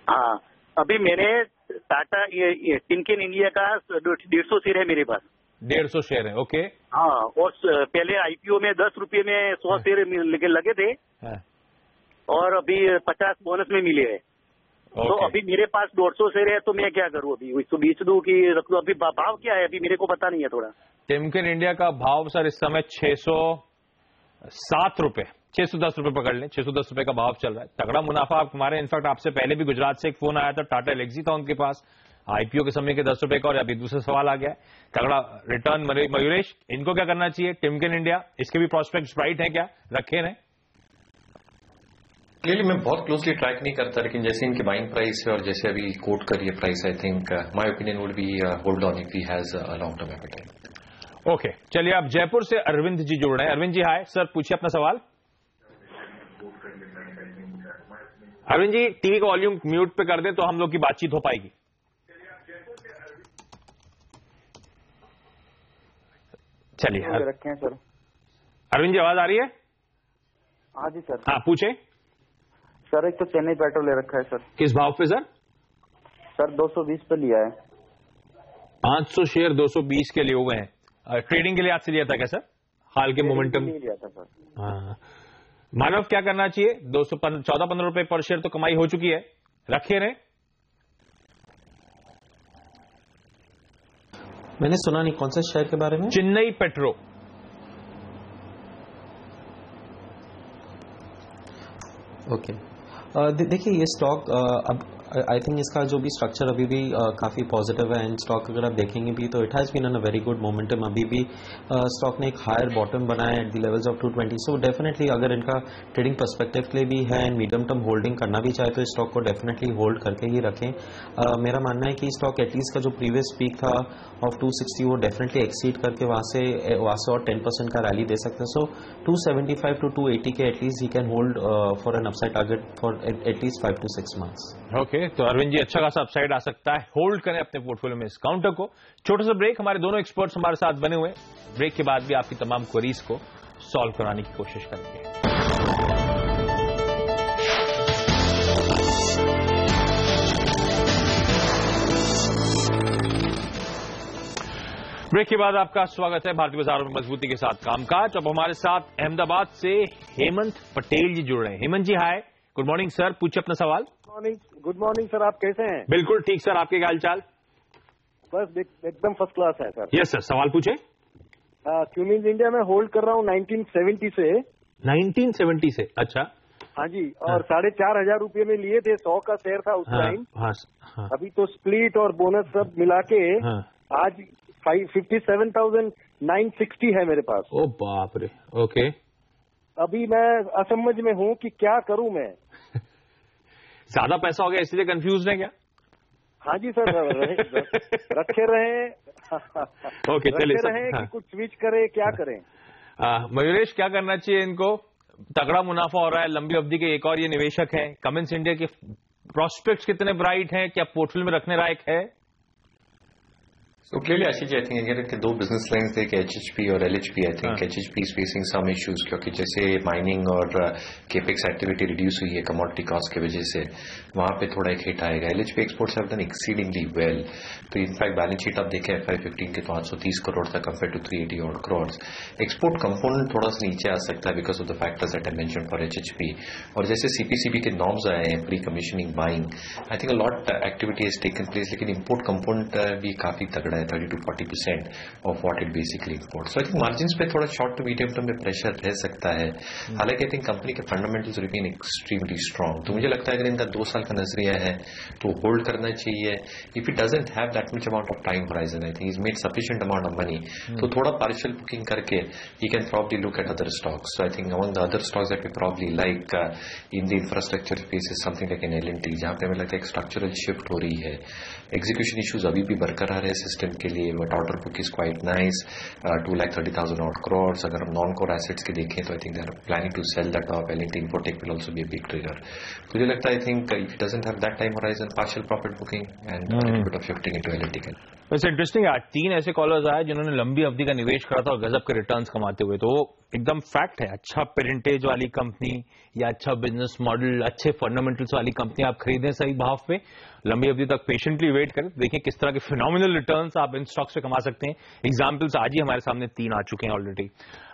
हाँ, अभी मैंने टाटा ये टिमकेन इंडिया का 150 शेयर है मेरे पास। 150 शेयर है, ओके। हाँ, और पहले आईपीओ में 10 रुपये में 100 शेयर लगे थे, और अभी 50 बोनस में मिले हैं। तो अभी मेरे पास 150 शेयर है, तो मैं क्या करूं? अभी इसको बेच दूं कि रख दूं? अभी भाव क्या है अभी मेरे को पता नहीं है थोड़ा। टिमकेन इंडिया का भाव सर इस समय 607 रुपए, 610 रुपए पकड़ लें, 610 रुपए का भाव चल रहा है। तगड़ा मुनाफा आप कमा रहे हैं। इनफैक्ट आपसे पहले भी गुजरात से एक फोन आया था, टाटा एलेक्सी था उनके पास, आईपीओ के समय के 10 रुपए का, और अभी दूसरा सवाल आ गया है। तगड़ा रिटर्न। मयूरेश, इनको क्या करना चाहिए? टिमकेन इंडिया, इसके भी प्रोस्पेक्ट्स ब्राइट है क्या? रखे हैं? क्लियरली मैं बहुत क्लोजली ट्रैक नहीं करता, लेकिन जैसे इनकी बाइंग प्राइस है और जैसे अभी कोट कर ये price, I think my opinion would be hold on if he has a long term appetite. Okay, चलिए आप जयपुर से अरविंद जी जुड़ रहे हैं। अरविंद जी हाय सर, पूछिए अपना सवाल। अरविंद जी, टीवी का वॉल्यूम म्यूट पे कर दें तो हम लोग की बातचीत हो पाएगी। चलिए रखे हैं सर। अरविंद जी, आवाज आ रही है? हाँ जी सर। हाँ पूछे सर। एक तो चेन्नई पेट्रोल ले रखा है सर। किस भाव पे सर? सर 220 पे लिया है। 500 शेयर 220 के लिए हुए हैं। ट्रेडिंग के लिए आपसे लिया था क्या सर? हाल के मोमेंटम लिया था सर। हाँ, मानव क्या करना चाहिए? 14-15 रुपए पर शेयर तो कमाई हो चुकी है, रखे रहे। मैंने सुना नहीं, कौन सा शेयर के बारे में? चेन्नई पेट्रो। ओके, देखिए ये स्टॉक अब आई थिंक इसका जो भी स्ट्रक्चर अभी भी काफ़ी पॉजिटिव है, एंड स्टॉक अगर आप देखेंगे भी तो it has been on a very good momentum. अभी भी स्टॉक ने एक हायर बॉटम बनाया at the levels of 220। So definitely अगर इनका ट्रेडिंग पर्सपेक्टिव के लिए भी है एंड मीडियम टर्म होल्डिंग करना भी चाहे तो इस स्टॉक को डेफिनेटली होल्ड करके ही रखें। मेरा मानना है कि स्टॉक एटलीस्ट का जो प्रीवियस पीक था ऑफ 260 वो डेफिनेटली एक्सीड करके वहाँ से और 10% का रैली दे सकते हैं। सो 275 to 280 के at least he can hold for an upside target for at least 5 to 6 months। Okay, तो अरविंद जी अच्छा खासा अपसाइड आ सकता है, होल्ड करें अपने पोर्टफोलियो में इस काउंटर को। छोटा सा ब्रेक, हमारे दोनों एक्सपर्ट्स हमारे साथ बने हुए, ब्रेक के बाद भी आपकी तमाम क्वेरीज को सॉल्व कराने की कोशिश करेंगे। ब्रेक के बाद आपका स्वागत है भारतीय बाजारों में मजबूती के साथ कामकाज। अब हमारे साथ अहमदाबाद से हेमंत पटेल जी जुड़ रहे हैं। हेमंत जी हाय, गुड मॉर्निंग सर, पूछिए अपना सवाल। गुड मॉर्निंग सर, आप कैसे हैं? बिल्कुल ठीक सर, आपके क्या हाल चाल? बस एकदम फर्स्ट क्लास है सर। यस सर, सवाल पूछे। क्यूमिंस इंडिया में होल्ड कर रहा हूँ 1970 से। 1970 से? अच्छा हाँ जी, और 4,500 रुपये में लिए थे, 100 का शेयर था उस टाइम। हाँ। अभी तो स्प्लिट और बोनस सब मिला के आज 57,960 है मेरे पास। ओ बाप रे, ओके। अभी मैं असमझ में हूँ कि क्या करूँ मैं। ज्यादा पैसा हो गया इसलिए कंफ्यूज है क्या? हाँ जी सर, रखे रहे ओके, चलिए रहे कि कुछ स्विच करे, क्या करें? मयूरेश, क्या करना चाहिए इनको? तगड़ा मुनाफा हो रहा है, लंबी अवधि के एक और ये निवेशक है। कमिंस इंडिया के प्रोस्पेक्ट्स कितने ब्राइट हैं, क्या पोर्टफोलियो में रखने लायक है? So clearly, Ashish, I think again के दो बिजनेस लाइंस थे, HHP और LHP। I think HHP is facing some issues क्योंकि जैसे माइनिंग और केपेक्स एक्टिविटी रिड्यूस हुई है कमोडिटी कॉस्ट की वजह से, वहां पे थोड़ा एक हिट आएगा। LHP exports have done exceedingly well, तो इनफैक्ट बैलेंस शीट आप देखें FY15 के तो 830 करोड़ था compare to 380 odd crores। Export component थोड़ा सा नीचे आ सकता है because of the factors that I mentioned for HHP। और जैसे CPCB के नॉर्म्स आए हैं pre commissioning buying, I think a lot activity has taken place, लेकिन इंपोर्ट कंपोनेंट भी काफी तगड़ा है, 30 to 40% of what it basically import. So I think margins पे थोड़ा शॉर्ट टू मीडियम टर्म में प्रेशर रह सकता है। हालांकि आई थिंक कंपनी के फंडामेंटल्स रिमेन एक्सट्रीमली स्ट्रांग, तो मुझे लगता है अगर इनका 2 साल का नजरिया है तो होल्ड करना चाहिए। If it doesn't have that much amount of time horizon, I think is made sufficient amount of money, तो थोड़ा पार्शियल बुकिंग करके he can probably look at other stocks. So I think among the other stocks that we probably like in the infrastructure space is something like an L&T, जहां पे हमें लगता है एक structural shift हो रही है। एग्जीक्यूशन इश्यूज अभी भी बरकरार है सिस्टम के लिए, but order book is quite nice, 2,30,000 odd crores। अगर हम नॉन कोर एसेट्स की देखें तो I think they are planning to sell that off. L&T Infotech will also be a big trigger। मुझे लगता है I think if it doesn't have that time horizon, partial profit booking and a little bit of shifting into L&T can. वैसे interesting है, 3 ऐसे callers आए जिन्होंने लंबी अवधि का निवेश करा था और गजब के रिटर्न्स कमाते हुए, तो वो एकदम फैक्ट है। अच्छा पेरेंटेज वाली कंपनी या अच्छा बिजनेस मॉडल, अच्छे फंडामेंटल्स वाली कंपनी आप खरीदें सही भाव पे, लंबी अवधि तक पेशेंटली वेट करें, देखिए किस तरह के फिनोमिनल रिटर्न्स आप इन स्टॉक से कमा सकते हैं। एग्जाम्पल्स आज ही हमारे सामने 3 आ चुके हैं ऑलरेडी।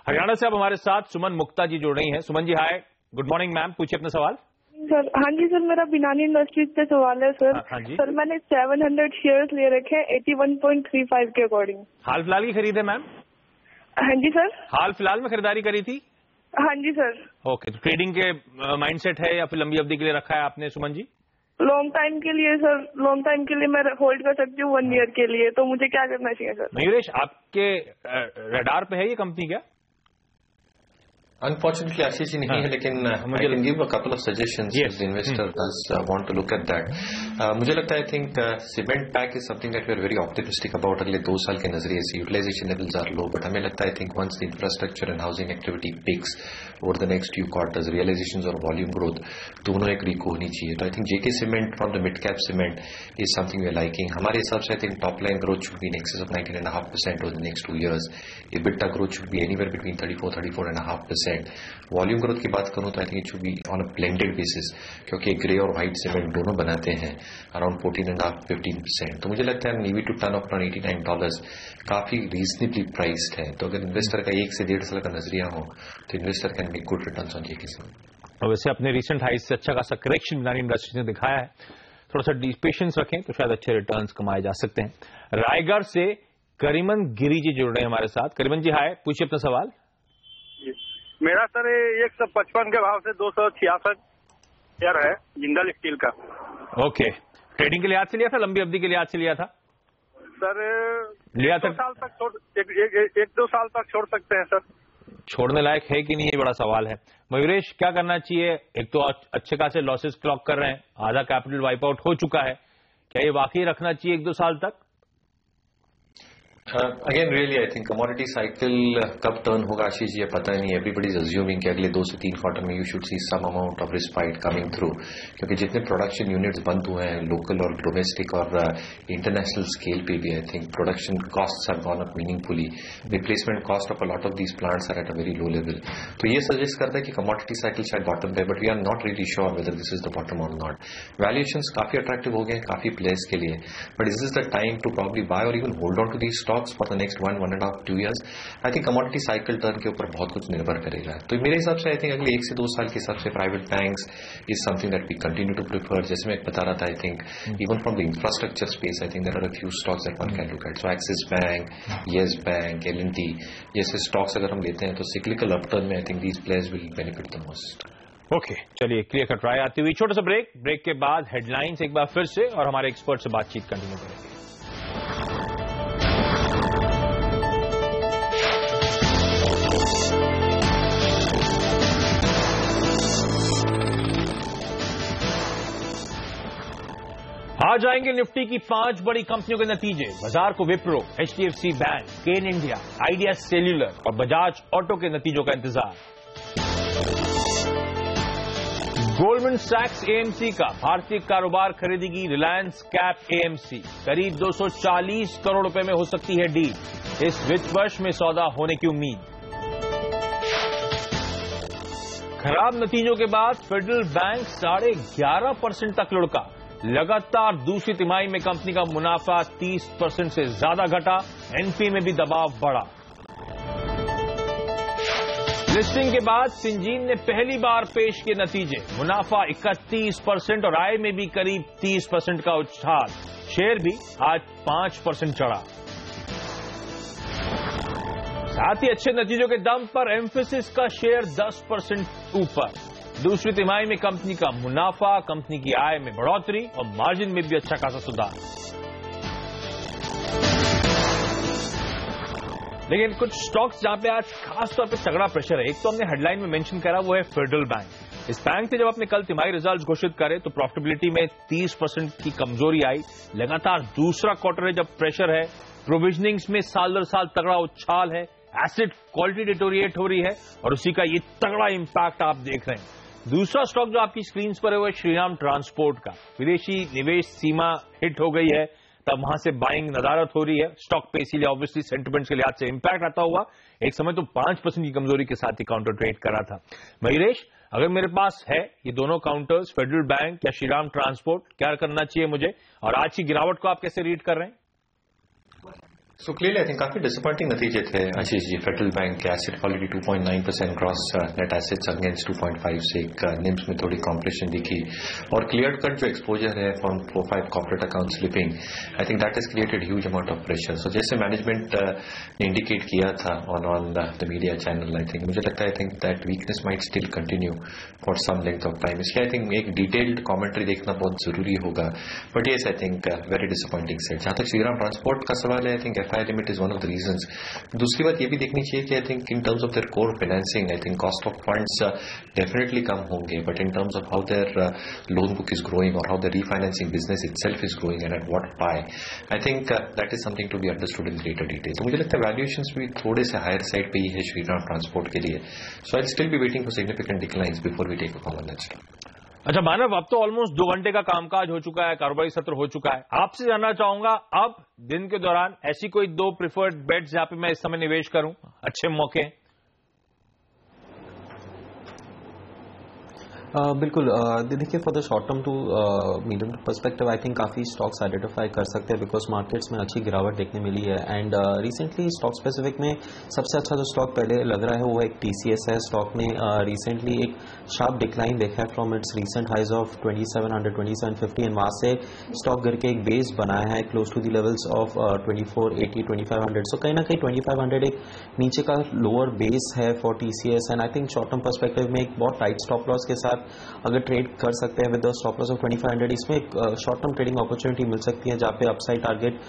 हरियाणा से अब हमारे साथ सुमन मुक्ता जी जुड़ रही हैं। सुमन जी हाय, गुड मॉर्निंग मैम, पूछिए अपना सवाल। सर हाँ जी सर, मेरा बिनानी इंडस्ट्रीज पे सवाल है सर। हाँ जी सर, मैंने 700 शेयर्स ले रखे हैं 81.35 के अकॉर्डिंग। हाल फिलहाल की खरीद है मैम? हाँ जी सर। हाल फिलहाल में खरीदारी करी थी? हाँ जी सर। ओके, तो ट्रेडिंग के माइंडसेट है या फिर लंबी अवधि के लिए रखा है आपने सुमन जी? लॉन्ग टाइम के लिए सर, लॉन्ग टाइम के लिए मैं होल्ड कर सकती हूँ 1 year के लिए, तो मुझे क्या करना चाहिए सर? मयूरेश, आपके रडार पे है ये कंपनी क्या? Unfortunately, Ashish ji नहीं है, लेकिन I can give a couple of suggestions if the investor does want to look at that. मुझे लगता है I think cement pack is something that we are very optimistic about अगले 2 साल के नजरिए से। Utilization levels are low, but हमें लगता है I think once the infrastructure and housing activity picks over the next few quarters, realizations और volume growth दोनों एक रिको होनी चाहिए। तो I think JK Cement from the mid cap cement is something we are liking। हमारे हिसाब से I think top line growth should be in excess of 19.5% over the next 2 years। EBITDA growth should be anywhere between 34.5%। Volume growth की बात करूं तो I think it should be on a blended basis, क्योंकि grey और white cement दोनों बनाते हैं around 14.5-15%। तो मुझे लगता है EV to turn off around $89 काफी रीजनेबली प्राइस्ड है। तो अगर इन्वेस्टर का 1 से 1.5 साल का नजरिया हो तो investor can make good returns on JK Cement। और वैसे अपने रिसेंट हाइस से अच्छा खासा करेक्शन बिनानी इंडस्ट्रीज ने दिखाया है, थोड़ा सा पेशेंस रखें तो शायद अच्छे रिटर्न्स कमाए जा सकते हैं। रायगढ़ से करीमन गिरी जी जुड़ रहे हैं हमारे साथ। करीमन जी हाय, पूछिए अपना सवाल। मेरा सर 155 के भाव से 266। शेयर है जिंदल स्टील का। ओके, ट्रेडिंग के लिहाज से लिया था, लंबी अवधि के लिहाज से लिया था? सर लिया था, 1-2 साल तक एक 2 साल तक छोड़ सकते हैं सर। छोड़ने लायक है कि नहीं, ये बड़ा सवाल है। मयूरेश, क्या करना चाहिए? एक तो अच्छे खासे लॉसेस क्लॉक कर रहे हैं, आधा कैपिटल वाइप आउट हो चुका है, क्या ये वाकई रखना चाहिए 1-2 साल तक? Again really I think commodity cycle कब टर्न होगा आशीष जी, पता नहीं। एवरीबडी इज अज्यूमिंग कि अगले 2 से 3 क्वार्टर में you should see some amount of respite coming through, क्योंकि जितने प्रोडक्शन यूनिट्स बंद हुए हैं लोकल और डोमेस्टिक और इंटरनेशनल स्केल पे भी, I think production costs have gone up meaningfully. Replacement cost of a lot of these plants are at a very low level. तो ये सजेस्ट करता है कि कमोडिटी साइकिल शायद बॉटम पे, but we are not really sure whether this is the bottom और not. Valuations काफी attractive हो गए हैं काफी प्लेयर्स के लिए, but is this the time to probably buy और even hold on to these stocks for the next 1.5-2 years? I think commodity cycle turn के ऊपर बहुत कुछ निर्भर करेगा। तो मेरे हिसाब से आई थिंक अगले 1 से 2 साल के हिसाब से private banks is something that we continue to prefer. जैसे मैं बता रहा था, I think even from the infrastructure space I think there are a few stocks that one can look at. So Axis Bank, Yes Bank, L&T जैसे स्टॉक्स अगर हम लेते हैं तो सिक्लिकल अपटर्न में I think these players will benefit the most. Okay, चलिए clear cut राय आती हुई, छोटा सा ब्रेक के बाद हेडलाइंस एक बार फिर से और हमारे एक्सपर्ट से बातचीत कंटिन्यू करेंगे। आज जाएंगे निफ्टी की 5 बड़ी कंपनियों के नतीजे। बाजार को विप्रो, HDFC बैंक, केन इंडिया, आइडिया सेल्यूलर और बजाज ऑटो के नतीजों का इंतजार। गोल्डमैन सैक्स AMC का भारतीय कारोबार खरीदेगी रिलायंस कैप AMC, करीब 240 करोड़ रुपए में हो सकती है डील, इस वित्त वर्ष में सौदा होने की उम्मीद। खराब नतीजों के बाद फेडरल बैंक 11.5% तक लुढ़का, लगातार दूसरी तिमाही में कंपनी का मुनाफा 30% से ज्यादा घटा, एनपी में भी दबाव बढ़ा। लिस्टिंग के बाद सिंजीन ने पहली बार पेश किए नतीजे, मुनाफा 31% और आय में भी करीब 30% का उछाल, शेयर भी आज 5% चढ़ा। साथ ही अच्छे नतीजों के दम पर एम्फेसिस का शेयर 10% ऊपर। दूसरी तिमाही में कंपनी का मुनाफा, कंपनी की आय में बढ़ोतरी और मार्जिन में भी अच्छा खासा सुधार। लेकिन कुछ स्टॉक्स जहां पे आज खास तौर पे तगड़ा प्रेशर है, एक तो हमने हेडलाइन में मेंशन करा वो है फेडरल बैंक। इस बैंक से जब आपने कल तिमाही रिजल्ट्स घोषित करे तो प्रॉफिटेबिलिटी में 30% की कमजोरी आई, लगातार दूसरा क्वार्टर है जब प्रेशर है, प्रोविजनिंग्स में साल दर साल तगड़ा उछाल है, एसेट क्वालिटी डिटोरिएट हो रही है और उसी का ये तगड़ा इंपैक्ट आप देख रहे हैं। दूसरा स्टॉक जो आपकी स्क्रीन पर है वो है श्रीराम ट्रांसपोर्ट का। विदेशी निवेश सीमा हिट हो गई है, तब वहां से बाइंग नदारत हो रही है स्टॉक पे, इसीलिए ऑब्वियसली सेंटिमेंट्स के लिहाज से इंपैक्ट आता हुआ एक समय तो 5% की कमजोरी के साथ ही काउंटर ट्रेड करा था। मयूरेश, अगर मेरे पास है ये दोनों काउंटर्स, फेडरल बैंक या श्रीराम ट्रांसपोर्ट, क्या करना चाहिए मुझे, और आज की गिरावट को आप कैसे रीड कर रहे हैं? सो क्लियरली आई थिंक काफी डिसअपॉइंटिंग नतीजे थे आशीष जी। फेडरल बैंक के asset quality 2.9% gross net assets against 2.5 से एक निम्स में थोड़ी कॉम्प्रेशन दिखी, और क्लियर कट जो एक्सपोजर है from 4-5 corporate account slipping, I think that has created huge amount of pressure. So जैसे मैनेजमेंट ने इंडिकेट किया था on the media channel, I think मुझे लगता है I think that weakness might still continue for some length of time. इसलिए I think एक detailed commentary देखना बहुत जरूरी होगा, but yes I think very disappointing set. जहां तक श्रीराम ट्रांसपोर्ट का सवाल है, I think FI limit is one of the reasons. दूसरी बात ये भी देखनी चाहिए कि I think in terms of their core financing, I think cost of funds definitely कम होंगे, but in terms of how their loan book is growing और how the refinancing business itself is growing and at what pie, I think that is something to be understood in greater detail. तो मुझे लगता है valuations भी थोड़े से higher side पे ही है श्रीराम ट्रांसपोर्ट के लिए। So I still be waiting for significant declines before we take a call on that stock. अच्छा मानव, अब तो ऑलमोस्ट 2 घंटे का कामकाज हो चुका है, कारोबारी सत्र हो चुका है। आपसे जानना चाहूंगा अब दिन के दौरान ऐसी कोई 2 प्रिफर्ड बेट्स जहां पे मैं इस समय निवेश करूं, अच्छे मौके? बिल्कुल, देखिए for the short term to medium perspective I think काफ़ी स्टॉक्स आइडेंटिफाई कर सकते हैं बिकॉज मार्केट्स में अच्छी गिरावट देखने मिली है। एंड रिसेंटली स्टॉक स्पेसिफिक में सबसे अच्छा जो स्टॉक पहले लग रहा है वो एक TCS है। स्टॉक ने रिसेंटली एक शार्प डिक्लाइन देखा है from its recent highs of 2700 2750 and वहाँ से स्टॉक गिर के एक बेस बनाया है close to the levels of 2480 2500। So कहीं ना कहीं 2500 एक नीचे का लोअर बेस है for TCS and I think short term perspective में एक बहुत टाइट स्टॉप लॉस के साथ अगर ट्रेड कर सकते हैं with the stop loss of 2500, इसमें एक शॉर्ट टर्म ट्रेडिंग अपॉर्चुनिटी मिल सकती है, जहाँ पे अपसाइड टारगेट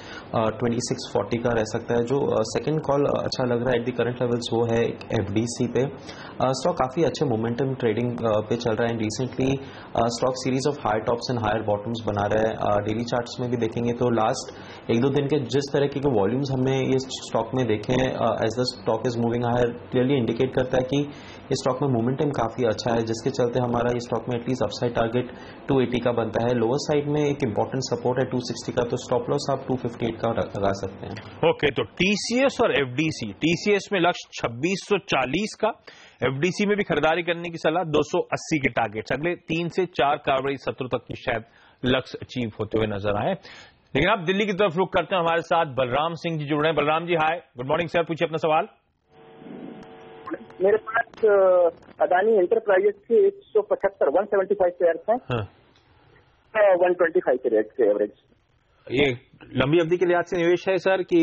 2640 का रह सकता है। जो सेकंड कॉल अच्छा लग रहा है एट द करंट लेवल्स वो है FDC पे। स्टॉक काफ़ी अच्छे मोमेंटम ट्रेडिंग पे चल रहा है। Recently stock series of higher tops and higher bottoms बना रहा है। डेली चार्ट्स में भी देखेंगे तो लास्ट एक दो दिन के जिस तरह के वॉल्यूम्स हमने ये स्टॉक में देखे हैं as the stock is moving higher, clearly indicate करता है कि इस स्टॉक में मोमेंटम काफ़ी अच्छा है, जिसके चलते हमारा ये स्टॉक में एटलीस्ट अपसाइड टारगेट 280 का बनता है। लोअर साइड में एक इंपॉर्टेंट सपोर्ट है 260 का, तो स्टॉप लॉस आप 258 का लगा सकते हैं। ओके, तो TCS और FDC, TCS में लक्ष्य 2640 का, FDC में भी खरीदारी करने की सलाह, 280 के टारगेट्स अगले 3 से 4 फरवरी सत्र तक की शायद लक्ष्य अचीव होते हुए नजर आए। लेकिन आप दिल्ली की तरफ रुख करते हैं, हमारे साथ बलराम सिंह जी जुड़ रहे हैं। बलराम जी हाय, गुड मॉर्निंग सर, पूछिए अपना सवाल। मेरे पास अदानी एंटरप्राइजेस के 175 शेयर हैं, 125 के रेट के एवरेज। ये लंबी अवधि के लिहाज से निवेश है सर कि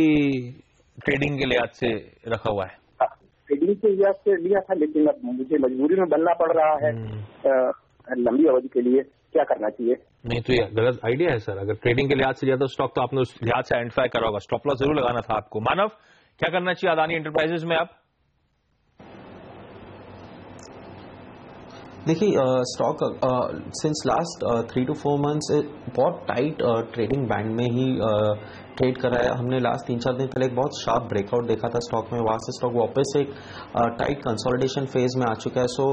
ट्रेडिंग के लिहाज से रखा हुआ है? ट्रेडिंग के लिहाज से लिया था, लेकिन अब मुझे मजबूरी में बनना पड़ रहा है लंबी अवधि के लिए। क्या करना चाहिए? नहीं तो ये गलत आइडिया है सर। अगर ट्रेडिंग के लिहाज से लिया तो स्टॉक तो आपने उस लिहाज से आइडेंटिफाई करा होगा, स्टॉप लॉस जरूर लगाना था आपको। मानव, क्या करना चाहिए अदानी एंटरप्राइजेस में आप? देखिए stock since last 3 to 4 months बहुत टाइट ट्रेडिंग बैंड में ही ट्रेड करा है। हमने लास्ट 3-4 दिन पहले एक बहुत शार्प ब्रेकआउट देखा था स्टॉक में, वहाँ से स्टॉक वापस एक टाइट कंसोलिडेशन फेज में आ चुका है। सो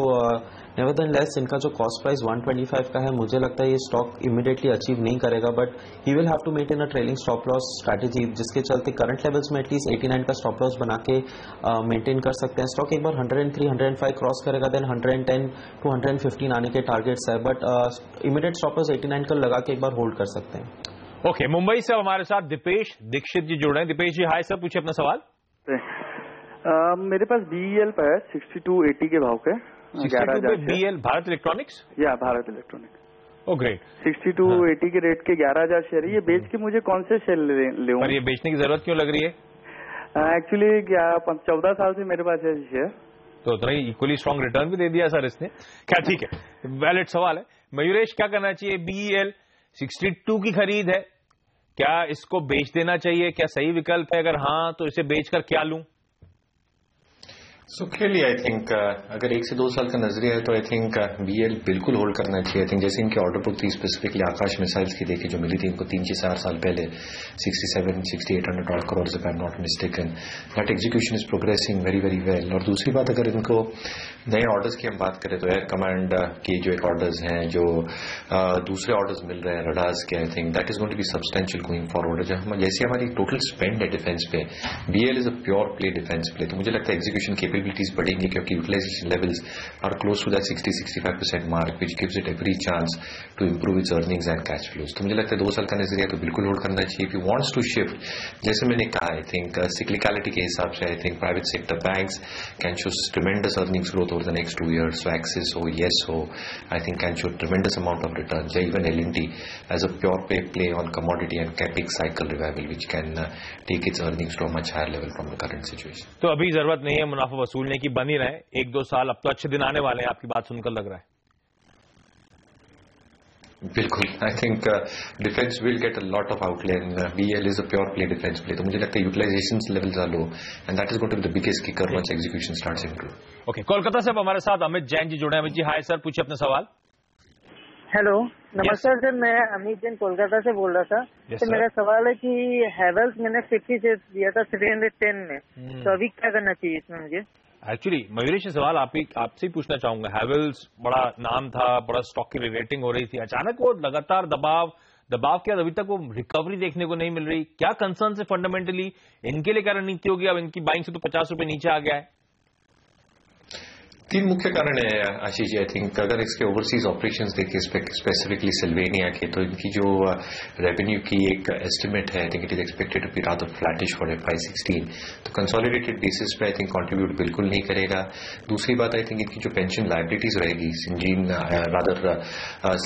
नेवरदनलेस इनका जो कॉस्ट प्राइस 125 का है, मुझे लगता है ये स्टॉक इमीडिएटली अचीव नहीं करेगा, but he will have to maintain a trailing stop loss strategy, जिसके चलते करंट लेवल्स में एटलीस्ट 89 का स्टॉप लॉस बना के मेंटेन कर सकते हैं। स्टॉक एक बार 103, 105 क्रॉस करेगा, देन 110 to 115 आने के टारगेट्स है, बट इमीडिएट स्टॉप लॉस 89 का लगा के एक बार होल्ड कर सकते हैं। ओके, मुंबई से हमारे साथ दीपेश दीक्षित जी जुड़ रहे हैं। दीपेश जी हाय सर, पूछिए अपना सवाल। मेरे पास BEL पर है 6280 के भाव के 62 पे BEL, भारत इलेक्ट्रॉनिक्स? या भारत इलेक्ट्रॉनिक। ओ ग्रेट। 6280 के रेट के 11,000 शेयर है, ये बेच के मुझे कौन से शेयर ले? और ये बेचने की जरूरत क्यों लग रही है? एक्चुअली 14 साल से मेरे पास है शेयर, तो उतना ही इक्वली स्ट्रॉन्ग रिटर्न भी दे दिया सर इसने। क्या ठीक है, वैलिड सवाल है। मयूरेश, क्या करना चाहिए? BEL 62 की खरीद है, क्या इसको बेच देना चाहिए? क्या सही विकल्प है? अगर हाँ तो इसे बेचकर क्या लूं? सो क्लियरली आई थिंक अगर 1 से 2 साल का नजरिया है तो आई थिंक BEL बिल्कुल होल्ड करना चाहिए। आई थिंक जैसे इनकी ऑर्डर बुक थी स्पेसिफिकली आकाश मिसाइल्स की देखी जो मिली थी इनको 3 से 4 साल पहले 67-6800 crore if I am not mistaken. That execution is progressing very very well. और दूसरी बात, अगर इनको नए ऑर्डर्स की हम बात करें तो एयर कमांड के जो एक ऑर्डर्स हैं, जो दूसरे ऑर्डर्स मिल रहे हैं रडार्स के, I think that is going to be substantial going forward. जैसे हमारी टोटल स्पेंड है डिफेंस पे, BEL is a pure play defence play, तो मुझे लगता है एग्जीक्यूशन कैपेबिलिटीज बढ़ेंगी क्योंकि utilisation levels are close to that 60-65% mark, which gives it every chance to improve its earnings and cash flows. तो मुझे लगता है 2 साल का नजरिया तो बिल्कुल होल्ड करना चाहिए। If you wants to shift, जैसे मैंने कहा, आई थिंक सिक्लिकलिटी के हिसाब से I think private sector banks can show tremendous earnings growth over the next 2 years. So Axis हो, Yes हो, I think can show tremendous amount of returns. Yeah, even L&T as a pure play on commodity and CapEx cycle revival, which can take its earnings to a much higher level from the current situation. तो अभी जरूरत नहीं है मुनाफा वसूलने की, बनी रहे 1-2 साल, अब तो अच्छे दिन आने वाले हैं, आपकी बात सुनकर लग रहा है। बिल्कुल, I think defence will get a lot of outlay and BEL is a pure play defence play. तो मुझे लगता है utilisation levels are low and that is going to be the biggest kicker once execution starts improve. Okay, Kolkata से हमारे साथ अमित जैन जी जुड़े हैं। Amit ji hi sir, पूछिए अपना सवाल। हेलो, नमस्कार सर, मैं अमित जैन कोलकाता से बोल रहा था। तो मेरा सवाल है कि हैवेल्स मैंने 50 से दिया था 310 में, तो अभी क्या करना चाहिए इसमें मुझे? एक्चुअली मयूरेश ये सवाल आपसे ही पूछना चाहूंगा। हैवेल्स बड़ा नाम था, बड़ा स्टॉक की रेटिंग हो रही थी, अचानक वो लगातार दबाव के बाद अभी तक वो रिकवरी देखने को नहीं मिल रही। क्या कंसर्न है फंडामेंटली? इनके लिए क्या रणनीति होगी? अब इनकी बाइंग से तो 50 रुपए नीचे आ गया है। 3 मुख्य कारण है आशीष जी। आई थिंक अगर इसके ओवरसीज ऑपरेशंस देखें स्पेसिफिकली सिल्वेनिया के, तो इनकी जो रेवेन्यू की एक एस्टिमेट है, I think it is expected to be rather flattish for FY16। तो कंसोलिडेटेड बेसिस पे आई थिंक कंट्रीब्यूट बिल्कुल नहीं करेगा। दूसरी बात, आई थिंक इनकी जो पेंशन लायबिलिटीज रहेगी सिंजीन रादर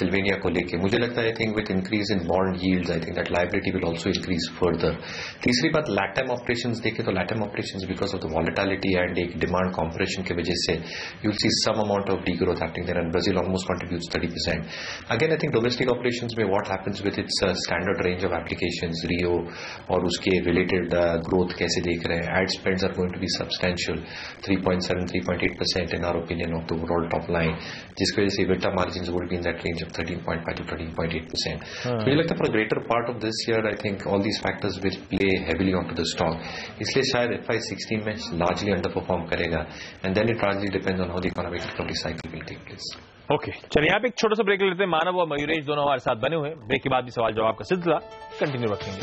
सिल्वेनिया को लेके, मुझे लगता है I think with increase in bond yields I think that liability will also increase further. तीसरी बात, लैटम ऑपरेशंस देखें तो LatAm operations because of the volatility and एक डिमांड कॉम्प्रेशन की वजह से you'll see some amount of degrowth happening there, and Brazil almost contributes 30%. Again, I think domestic operations में what happens with its standard range of applications, Rio और उसके related growth कैसे देख रहे हैं. Ad spends are going to be substantial, 3.7-3.8% in our opinion of the overall top line, जिसकी वजह से EBITDA margins would be in that range of 13.5 to 13.8%. तो मुझे लगता है for a greater part of this year, I think all these factors will play heavily onto the stock. इसलिए शायद FY16 में largely underperform करेगा, and then it largely depends on how the economic recovery cycle will take place. Okay, चलिए यहाँ पे एक छोटा सा ब्रेक लेते हैं. मानव और मयूरेश दोनों हमारे साथ बने हुए. ब्रेक के बाद भी सवाल जवाब का सिलसिला कंटिन्यू रखेंगे.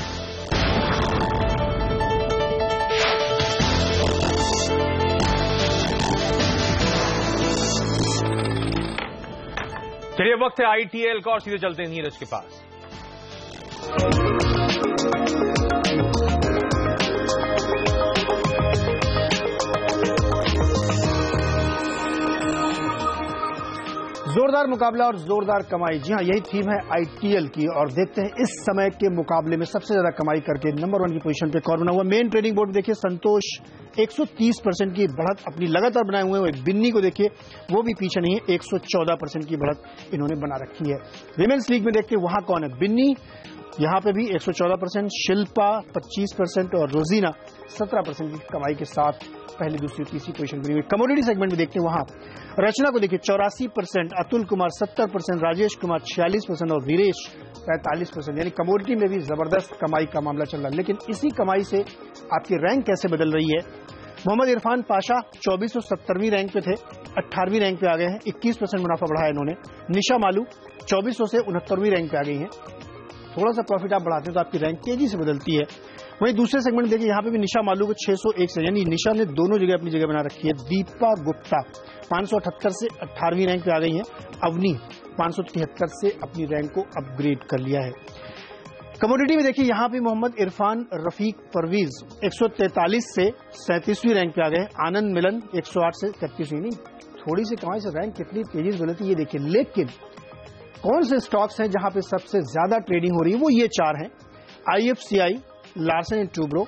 चलिए वक्त है ITL का और सीधे चलते हैं नीरज के पास. जोरदार मुकाबला और जोरदार कमाई. जी हां, यही थीम है ITL की. और देखते हैं इस समय के मुकाबले में सबसे ज्यादा कमाई करके नंबर 1 की पोजीशन पे कौन बना हुआ. मेन ट्रेडिंग बोर्ड देखिए, संतोष 130% की बढ़त अपनी लगातार बनाए हुए हैं. बिन्नी को देखिए, वो भी पीछे नहीं है, 114% की बढ़त इन्होंने बना रखी है. विमेंस लीग में देखते हैं वहां कौन है. बिन्नी यहां पे भी 114%, शिल्पा 25% और रोजीना 17% की कमाई के साथ पहली, दूसरी, तीसरी पोजीशन बनी हुई. कमोडिटी सेगमेंट में देखते हैं वहां रचना को देखिए 84%, अतुल कुमार 70%, राजेश कुमार 46% और वीरेश 45%. यानी कमोडिटी में भी जबरदस्त कमाई का मामला चल रहा है. लेकिन इसी कमाई से आपकी रैंक कैसे बदल रही है. मोहम्मद इरफान पाशा 2470वीं रैंक पे थे, 18वीं रैंक पे आ गए हैं, 21% मुनाफा बढ़ाया इन्होंने. निशा मालू 2400 से 69वीं रैंक पे आ गई हैं. थोड़ा सा प्रॉफिट आप बढ़ाते हैं तो आपकी रैंक तेजी से बदलती है. वहीं दूसरे सेगमेंट देखिए, यहाँ पे भी निशा मालू को 601 से, यानी निशा ने दोनों जगह अपनी जगह बना रखी है. दीपा गुप्ता 578 से 18वीं रैंक पे आ गई हैं. अवनी 573 से अपनी रैंक को अपग्रेड कर लिया है. कमोडिटी में देखिए, यहाँ पे मोहम्मद इरफान रफीक परवीज 143 से 37वीं रैंक पे आ गए. आनंद मिलन 108 से 33वीं. नहीं, थोड़ी सी कमाई से रैंक कितनी तेजी से बदलती है ये देखिए. लेकिन कौन से स्टॉक्स हैं जहां पे सबसे ज्यादा ट्रेडिंग हो रही है, वो ये 4 हैं: IFCI, Larsen and Toubro,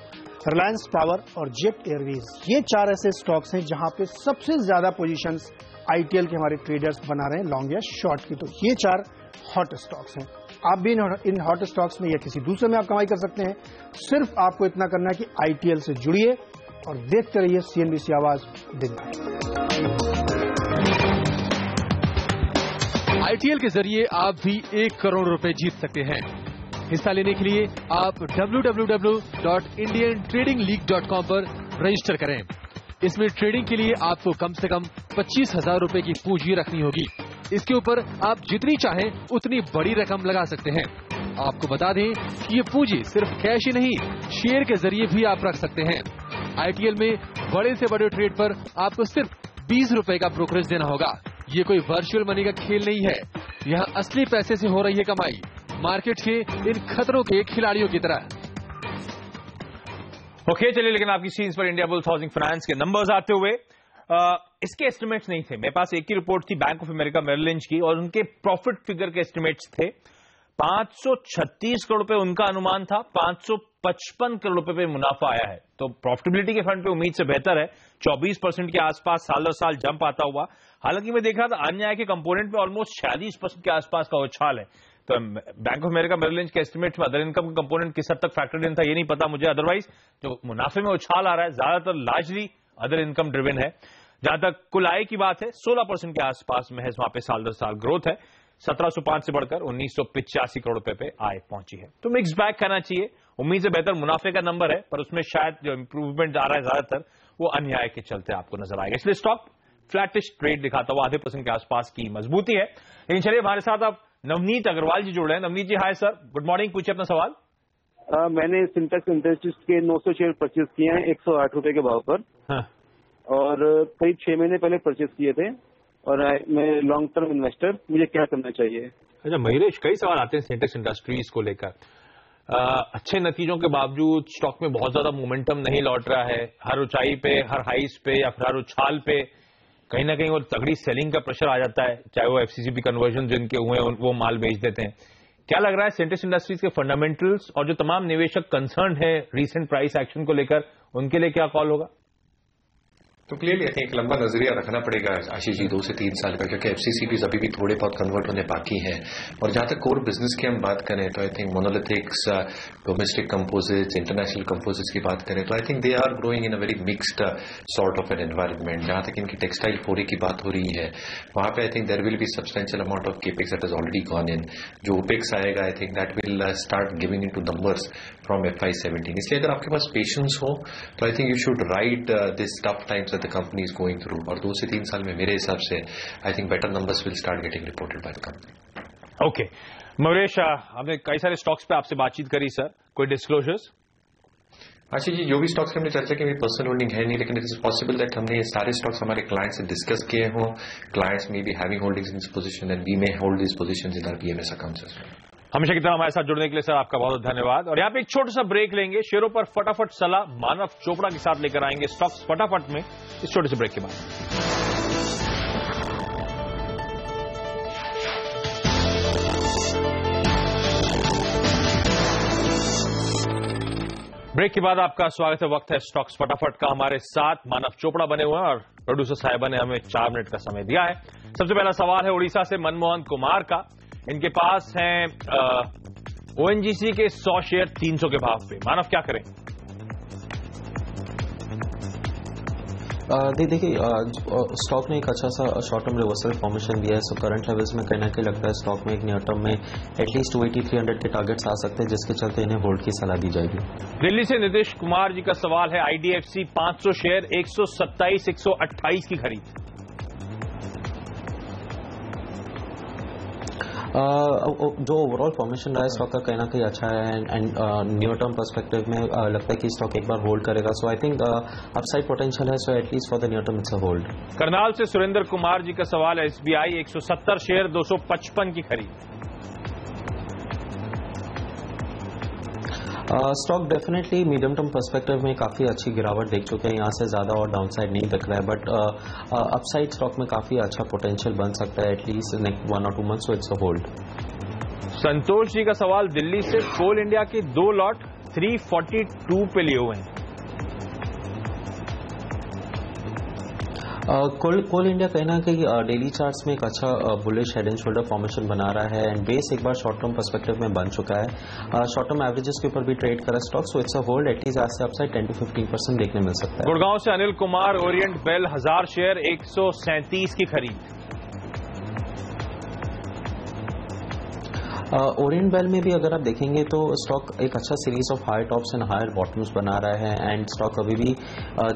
Reliance power और जेट एयरवेज. ये 4 ऐसे स्टॉक्स हैं जहां पे सबसे ज्यादा पोजीशंस ITL के हमारे ट्रेडर्स बना रहे हैं, लॉन्ग या शॉर्ट की. तो ये 4 हॉट स्टॉक्स हैं. आप भी इन हॉट स्टॉक्स में या किसी दूसरे में आप कमाई कर सकते हैं. सिर्फ आपको इतना करना है कि ITL से जुड़िए और देखते रहिए CNBC आवाज दिन भर. ITL के जरिए आप भी 1 करोड़ रुपए जीत सकते हैं. हिस्सा लेने के लिए आप www.indiantradingleague.com पर रजिस्टर करें. इसमें ट्रेडिंग के लिए आपको कम से कम 25,000 रुपए की पूंजी रखनी होगी. इसके ऊपर आप जितनी चाहें उतनी बड़ी रकम लगा सकते हैं. आपको बता दें कि ये पूंजी सिर्फ कैश ही नहीं, शेयर के जरिए भी आप रख सकते हैं. ITL में बड़े से बड़े ट्रेड पर आपको सिर्फ 20 रुपए का ब्रोकरेज देना होगा. ये कोई वर्चुअल मनी का खेल नहीं है. यहाँ असली पैसे से हो रही है कमाई, मार्केट के इन खतरों के खिलाड़ियों की तरह. ओके, चलिए, लेकिन आपकी स्क्रीन पर इंडियाबुल्स हाउसिंग फाइनेंस के नंबर्स आते हुए इसके एस्टिमेट्स नहीं थे. मेरे पास एक ही रिपोर्ट थी Bank of America Merrill Lynch की, और उनके प्रॉफिट फिगर के एस्टिमेट्स थे. 536 करोड़ रुपए उनका अनुमान था, 555 करोड़ रुपए पे मुनाफा आया है. तो प्रॉफिटेबिलिटी के फ्रंट पे उम्मीद से बेहतर है. 24% के आसपास साल दर साल जंप आता हुआ. हालांकि मैं देख रहा था अन्य आय के कंपोनेंट में ऑलमोस्ट 46% के आसपास का उछाल है. तो Bank of America Merrill Lynch के एस्टिमेट में अदर इनकम का कंपोनेंट किस हद तक फैक्टर्ड इन था ये नहीं पता मुझे. अदरवाइज जो मुनाफे में उछाल आ रहा है ज्यादातर लार्जली अदर इनकम ड्रिवन है. जहां तक कुल आय की बात है, 16% के आसपास महज वहां पे साल दर साल ग्रोथ है. 1705 से बढ़कर 1985 करोड़ रुपए पे आय पहुंची है. तो मिक्स बैक करना चाहिए. उम्मीद से बेहतर मुनाफे का नंबर है, पर उसमें शायद जो इंप्रूवमेंट आ रहा है ज्यादातर वो अन्य आय के चलते आपको नजर आएगा. इसलिए स्टॉक फ्लैटिश ट्रेड दिखाता हुआ 0.5% के आसपास की मजबूती है. लेकिन चलिए, हमारे साथ अब नवनीत अग्रवाल जी जुड़ रहे हैं. नवनीत जी, हाय सर, गुड मॉर्निंग. पूछिए अपना सवाल. मैंने सिंटेक्स इंडस्ट्रीज के 900 शेयर परचेज किए हैं 108 रुपए के भाव पर. हाँ. और करीब 6 महीने पहले परचेज किए थे. और मैं लॉन्ग टर्म इन्वेस्टर, मुझे क्या करना चाहिए? अच्छा महेश, कई सवाल आते हैं सिंटेक्स इंडस्ट्रीज को लेकर. अच्छे नतीजों के बावजूद स्टॉक में बहुत ज्यादा मोमेंटम नहीं लौट रहा है. हर ऊंचाई पे, हर हाइस पे या फिर हर उछाल पे कहीं ना कहीं वो तगड़ी सेलिंग का प्रेशर आ जाता है. चाहे वो FCCB कन्वर्जन जिनके हुए वो माल बेच देते हैं. क्या लग रहा है सिंटेक्स इंडस्ट्रीज के फंडामेंटल्स और जो तमाम निवेशक कंसर्न है रीसेंट प्राइस एक्शन को लेकर, उनके लिए क्या कॉल होगा? तो क्लियरली आई थिंक एक लंबा नजरिया रखना पड़ेगा आशीष जी, 2 से 3 साल का, क्योंकि एफसीसीबीज अभी भी थोड़े बहुत कन्वर्ट होने बाकी हैं। और जहां तक कोर बिजनेस की हम बात करें तो I think monolithics, domestic composites, international composites की बात करें तो I think they are growing in a very mixed sort of an environment. जहां तक इनकी टेक्सटाइल फोरी की बात हो रही है वहां पे I think there will be substantial amount of capex that is already gone in. जो ओपेक्स आएगा I think that will start giving into numbers from FY17। इसलिए अगर आपके पास पेशेंस हो तो I think you should ride this tough times that the company is going through, और 2 से 3 साल में मेरे हिसाब से I think better numbers will start getting reported by the company. Okay Mayuresh, हमने कई सारे स्टॉक्स पे आपसे बातचीत करी सर, कोई डिस्क्लोजर्स? आशीष जी, जो भी स्टॉक्स की हमने चर्चा की, मेरी पर्सनल होल्डिंग है नहीं, लेकिन इट इज पॉसिबल दैट हमने ये सारे स्टॉक्स हमारे क्लाइंट्स से डिस्कस किए हों। क्लाइंट्स में be having holdings in this position and we may hold this positions in our PMS accounts as well. हमेशा की तरह हमारे साथ जुड़ने के लिए सर आपका बहुत बहुत धन्यवाद। और यहाँ पे एक छोटा सा ब्रेक लेंगे, शेयरों पर फटाफट सलाह मानव चोपड़ा के साथ लेकर आएंगे स्टॉक्स फटाफट में इस छोटे से ब्रेक के बाद। ब्रेक के बाद आपका स्वागत है। वक्त है स्टॉक्स फटाफट का। हमारे साथ मानव चोपड़ा बने हुए हैं और प्रोड्यूसर साहिबा ने हमें 4 मिनट का समय दिया है। सबसे पहला सवाल है उड़ीसा से मनमोहन कुमार का। इनके पास हैं ONGC के 100 शेयर 300 के भाव पे। मानव क्या करें? देखिए स्टॉक ने एक अच्छा सा शॉर्ट टर्म रिवर्सल फॉर्मेशन दिया है। सो करंट लेवल्स में कहीं ना कहीं लगता है स्टॉक में एक नियर टर्म में एटलीस्ट 280-300 के टारगेट्स आ सकते हैं, जिसके चलते इन्हें होल्ड की सलाह दी जाएगी। दिल्ली से नीतीश कुमार जी का सवाल है IDFC 500 शेयर 127-128 की खरीद। जो ओवरऑल फॉर्मेशन रहा है स्टॉक का कहीं ना कहीं अच्छा है एंड न्यू टर्म पर्सपेक्टिव में लगता है कि स्टॉक एक बार होल्ड करेगा। सो आई थिंक अपसाइड पोटेंशियल है, so at least for the new term it's a hold. Karnal से सुरेंद्र कुमार जी का सवाल है SBI 170 शेयर 255 की खरीद। Stock definitely medium term perspective में काफी अच्छी गिरावट देख चुके हैं। यहाँ से ज्यादा और डाउनसाइड नहीं दिख रहा है, बट अपसाइड स्टॉक में काफी अच्छा पोटेंशियल बन सकता है एटलीस्ट नेक्स्ट 1 और 2 months, so it's a hold. Santosh ji का सवाल दिल्ली से कोल इंडिया के 2 लॉट 342 पे लिए हुए हैं। कोल इंडिया कहीं ना कहीं डेली चार्ट्स में एक अच्छा bullish head and shoulder formation बना रहा है एंड बेस एक बार शॉर्ट टर्म पर्सपेक्टिव में बन चुका है। शॉर्ट टर्म एवरेजेस के ऊपर भी ट्रेड करा stock, so it's a hold. At least आज से अपसाइड 10 to 15% देखने मिल सकता है। गुड़गांव से अनिल कुमार ओरिएंट बेल 1000 शेयर 137 की खरीद। ओरिएंट बेल में भी अगर आप देखेंगे तो स्टॉक एक अच्छा series of higher tops and higher bottoms बना रहा है एंड स्टॉक अभी भी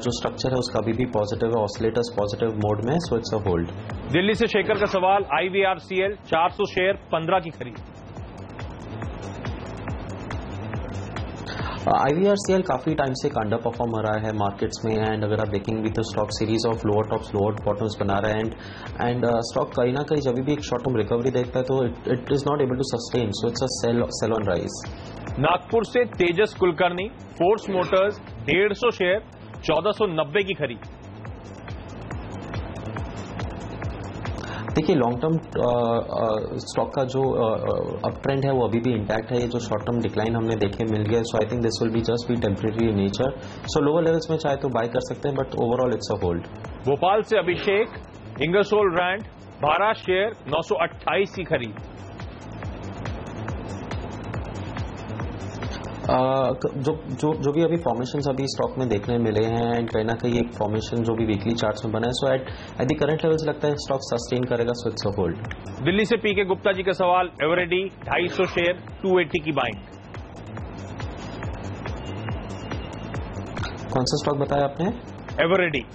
जो स्ट्रक्चर है उसका अभी भी पॉजिटिव है, ऑसिलेटर्स पॉजिटिव मोड में, सो इट्स अ होल्ड। दिल्ली से शेखर का सवाल IVRCL 400 शेयर 15 की खरीद। IVRCL काफी टाइम से अंडर परफॉर्म हो रहा है मार्केट्स में एंड अगर आप देखेंगे तो stock series of lower tops lower bottoms बना रहा है एंड स्टॉक कहीं ना कहीं जब भी एक शॉर्ट टर्म रिकवरी देखता है तो it is not able to sustain, so it's a sell on rise. Nagpur से तेजस कुलकर्णी फोर्स मोटर्स 150 शेयर 1490 की खरीद। देखिए लॉन्ग टर्म स्टॉक का जो अप ट्रेंड है वो अभी भी इंटैक्ट है। ये जो शॉर्ट टर्म डिक्लाइन हमने देखे मिल गया, so I think this will be just be temporary in nature. So lower levels में चाहे तो बाय कर सकते हैं, but overall it's a hold. Bhopal से अभिषेक इंगरसोल ब्रांड 12 शेयर 928 की खरीद। जो भी अभी फॉर्मेशंस अभी स्टॉक में देखने मिले हैं एंड कहीं ना कहीं एक फॉर्मेशन जो भी वीकली चार्ट्स में बना है, सो एट द करंट लेवल्स लगता है स्टॉक सस्टेन करेगा, सो इट्स अ होल्ड। दिल्ली से पीके गुप्ता जी का सवाल एवरेडी 250 शेयर 280 की बाइंग। कौन सा स्टॉक बताया आपने? एवरेडी।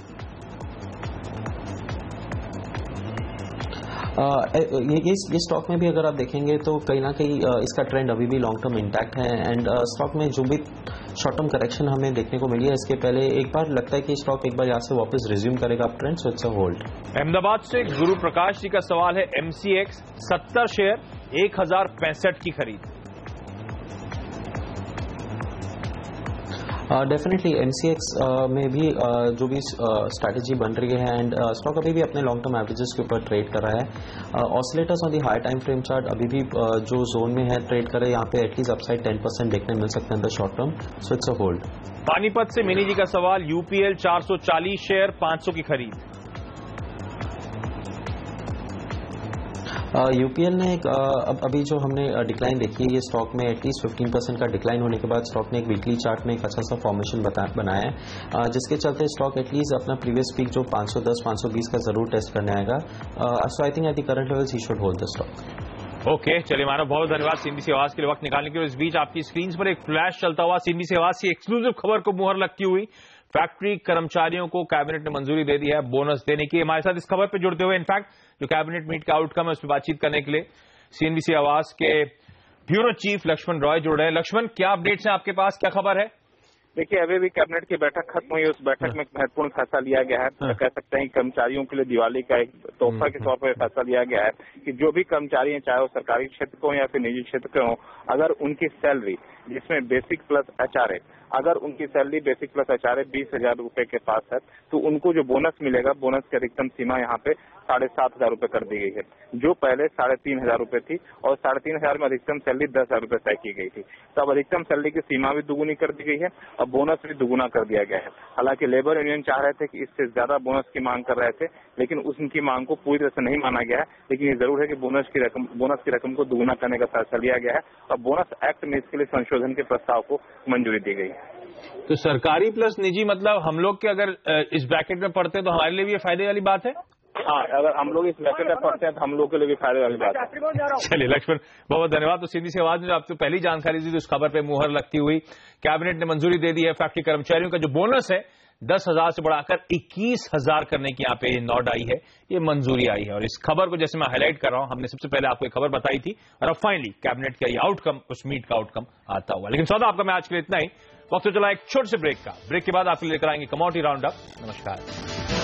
ये स्टॉक में भी अगर आप देखेंगे तो कहीं ना कहीं इसका ट्रेंड अभी भी लॉन्ग टर्म इंटैक्ट है एंड स्टॉक में जो भी शॉर्ट टर्म करेक्शन हमें देखने को मिली है इसके पहले एक बार लगता है कि स्टॉक एक बार यहाँ से वापस रिज्यूम करेगा up trend, so it's a hold. Ahmedabad से गुरु प्रकाश जी का सवाल है MCX 70 शेयर 1065 की खरीद। डेफिनेटली MCX में भी जो भी स्ट्रैटेजी बन रही है एंड स्टॉक अभी भी अपने लॉन्ग टर्म एवरेजेस के ऊपर ट्रेड कर रहा है। Oscillators on the high time frame chart अभी भी जो जोन में है ट्रेड कर रहे हैं, यहाँ पे एटलीस्ट अपसाइड 10% देखने मिल सकते हैं in the short term, so it's a hold. Panipat से मिनी जी का सवाल, UPL 440 शेयर 500 की खरीद। UPL ने अभी जो हमने डिक्लाइन देखी है, ये स्टॉक में एटलीस्ट 15% का डिक्लाइन होने के बाद स्टॉक ने एक वीकली चार्ट में एक अच्छा सा फॉर्मेशन बनाया है, जिसके चलते स्टॉक एटलीस्ट अपना प्रीवियस पीक जो 510-520 का जरूर टेस्ट करने आएगा। So I think at the current levels ही should hold the stock. Okay, चलिए मानव, बहुत धन्यवाद CNBC आवाज के लिए वक्त निकालने के लिए। इस बीच आपकी स्क्रीन पर एक फ्लैश चलता हुआ CNBC आवाज की एक्सक्लूसिव खबर को मुहर लगती हुई, फैक्ट्री कर्मचारियों को कैबिनेट ने मंजूरी दे दी है बोनस देने की। हमारे साथ इस खबर पर जुड़ते हुए इनफैक्ट जो कैबिनेट मीट का आउटकम है उस पर बातचीत करने के लिए CNBC आवाज के ब्यूरो चीफ लक्ष्मण रॉय जुड़ रहे हैं। लक्ष्मण, क्या अपडेट्स हैं आपके पास, क्या खबर है? देखिए, अभी भी कैबिनेट की बैठक खत्म हुई, उस बैठक में महत्वपूर्ण फैसला लिया गया है। तो कह सकते हैं कि कर्मचारियों के लिए दिवाली का एक तोहफा के तौर पर फैसला लिया गया है कि जो भी कर्मचारी हैं, चाहे वो सरकारी क्षेत्र के हों या फिर निजी क्षेत्र के हों, अगर उनकी सैलरी जिसमें बेसिक प्लस HRA, अगर उनकी सैलरी बेसिक प्लस HRA 20,000 रुपए के पास है, तो उनको जो बोनस मिलेगा, बोनस की अधिकतम सीमा यहाँ पे 7,500 रुपए कर दी गई है, जो पहले 3,500 रुपए थी और 3,500 में अधिकतम सैलरी 10,000 रुपए तय की गई थी। तो अब अधिकतम सैलरी की सीमा भी दुगुनी कर दी गई है और बोनस भी दुगुना कर दिया गया है। हालांकि लेबर यूनियन चाह रहे थे कि इससे ज्यादा बोनस की मांग कर रहे थे, लेकिन उनकी मांग को पूरी तरह से नहीं माना गया है। लेकिन ये जरूर है कि बोनस की रकम को दुगुना करने का फैसला लिया गया है और बोनस एक्ट में इसके लिए संशोधन के प्रस्ताव को मंजूरी दी गई है। तो सरकारी प्लस निजी, मतलब हम लोग के अगर इस ब्रैकेट में पढ़ते हैं तो हमारे लिए भी ये फायदे वाली बात है। हाँ, अगर हम लोग इस ब्रैकेट में पढ़ते हैं तो हम लोग के लिए भी फायदे वाली बात है। चलिए लक्ष्मण, बहुत धन्यवाद। तो CNBC आवाज में जो आपको पहली जानकारी दी, तो इस खबर पे मुहर लगती हुई कैबिनेट ने मंजूरी दे दी है। फैक्ट्री कर्मचारियों का जो बोनस है 10,000 से बढ़ाकर 21,000 करने की यहाँ पे नोट आई है, ये मंजूरी आई है। और इस खबर को जैसे मैं हाईलाइट कर रहा हूं, हमने सबसे पहले आपको एक खबर बताई थी और अब फाइनली कैबिनेट का ये आउटकम, उस मीट का आउटकम आता हुआ। लेकिन सौदा आपका मैं आज के लिए इतना ही। वक्त तो चला एक छोटे से ब्रेक का। ब्रेक के बाद आपके लिए लेकर आएंगे कमोडिटी राउंड अप। नमस्कार।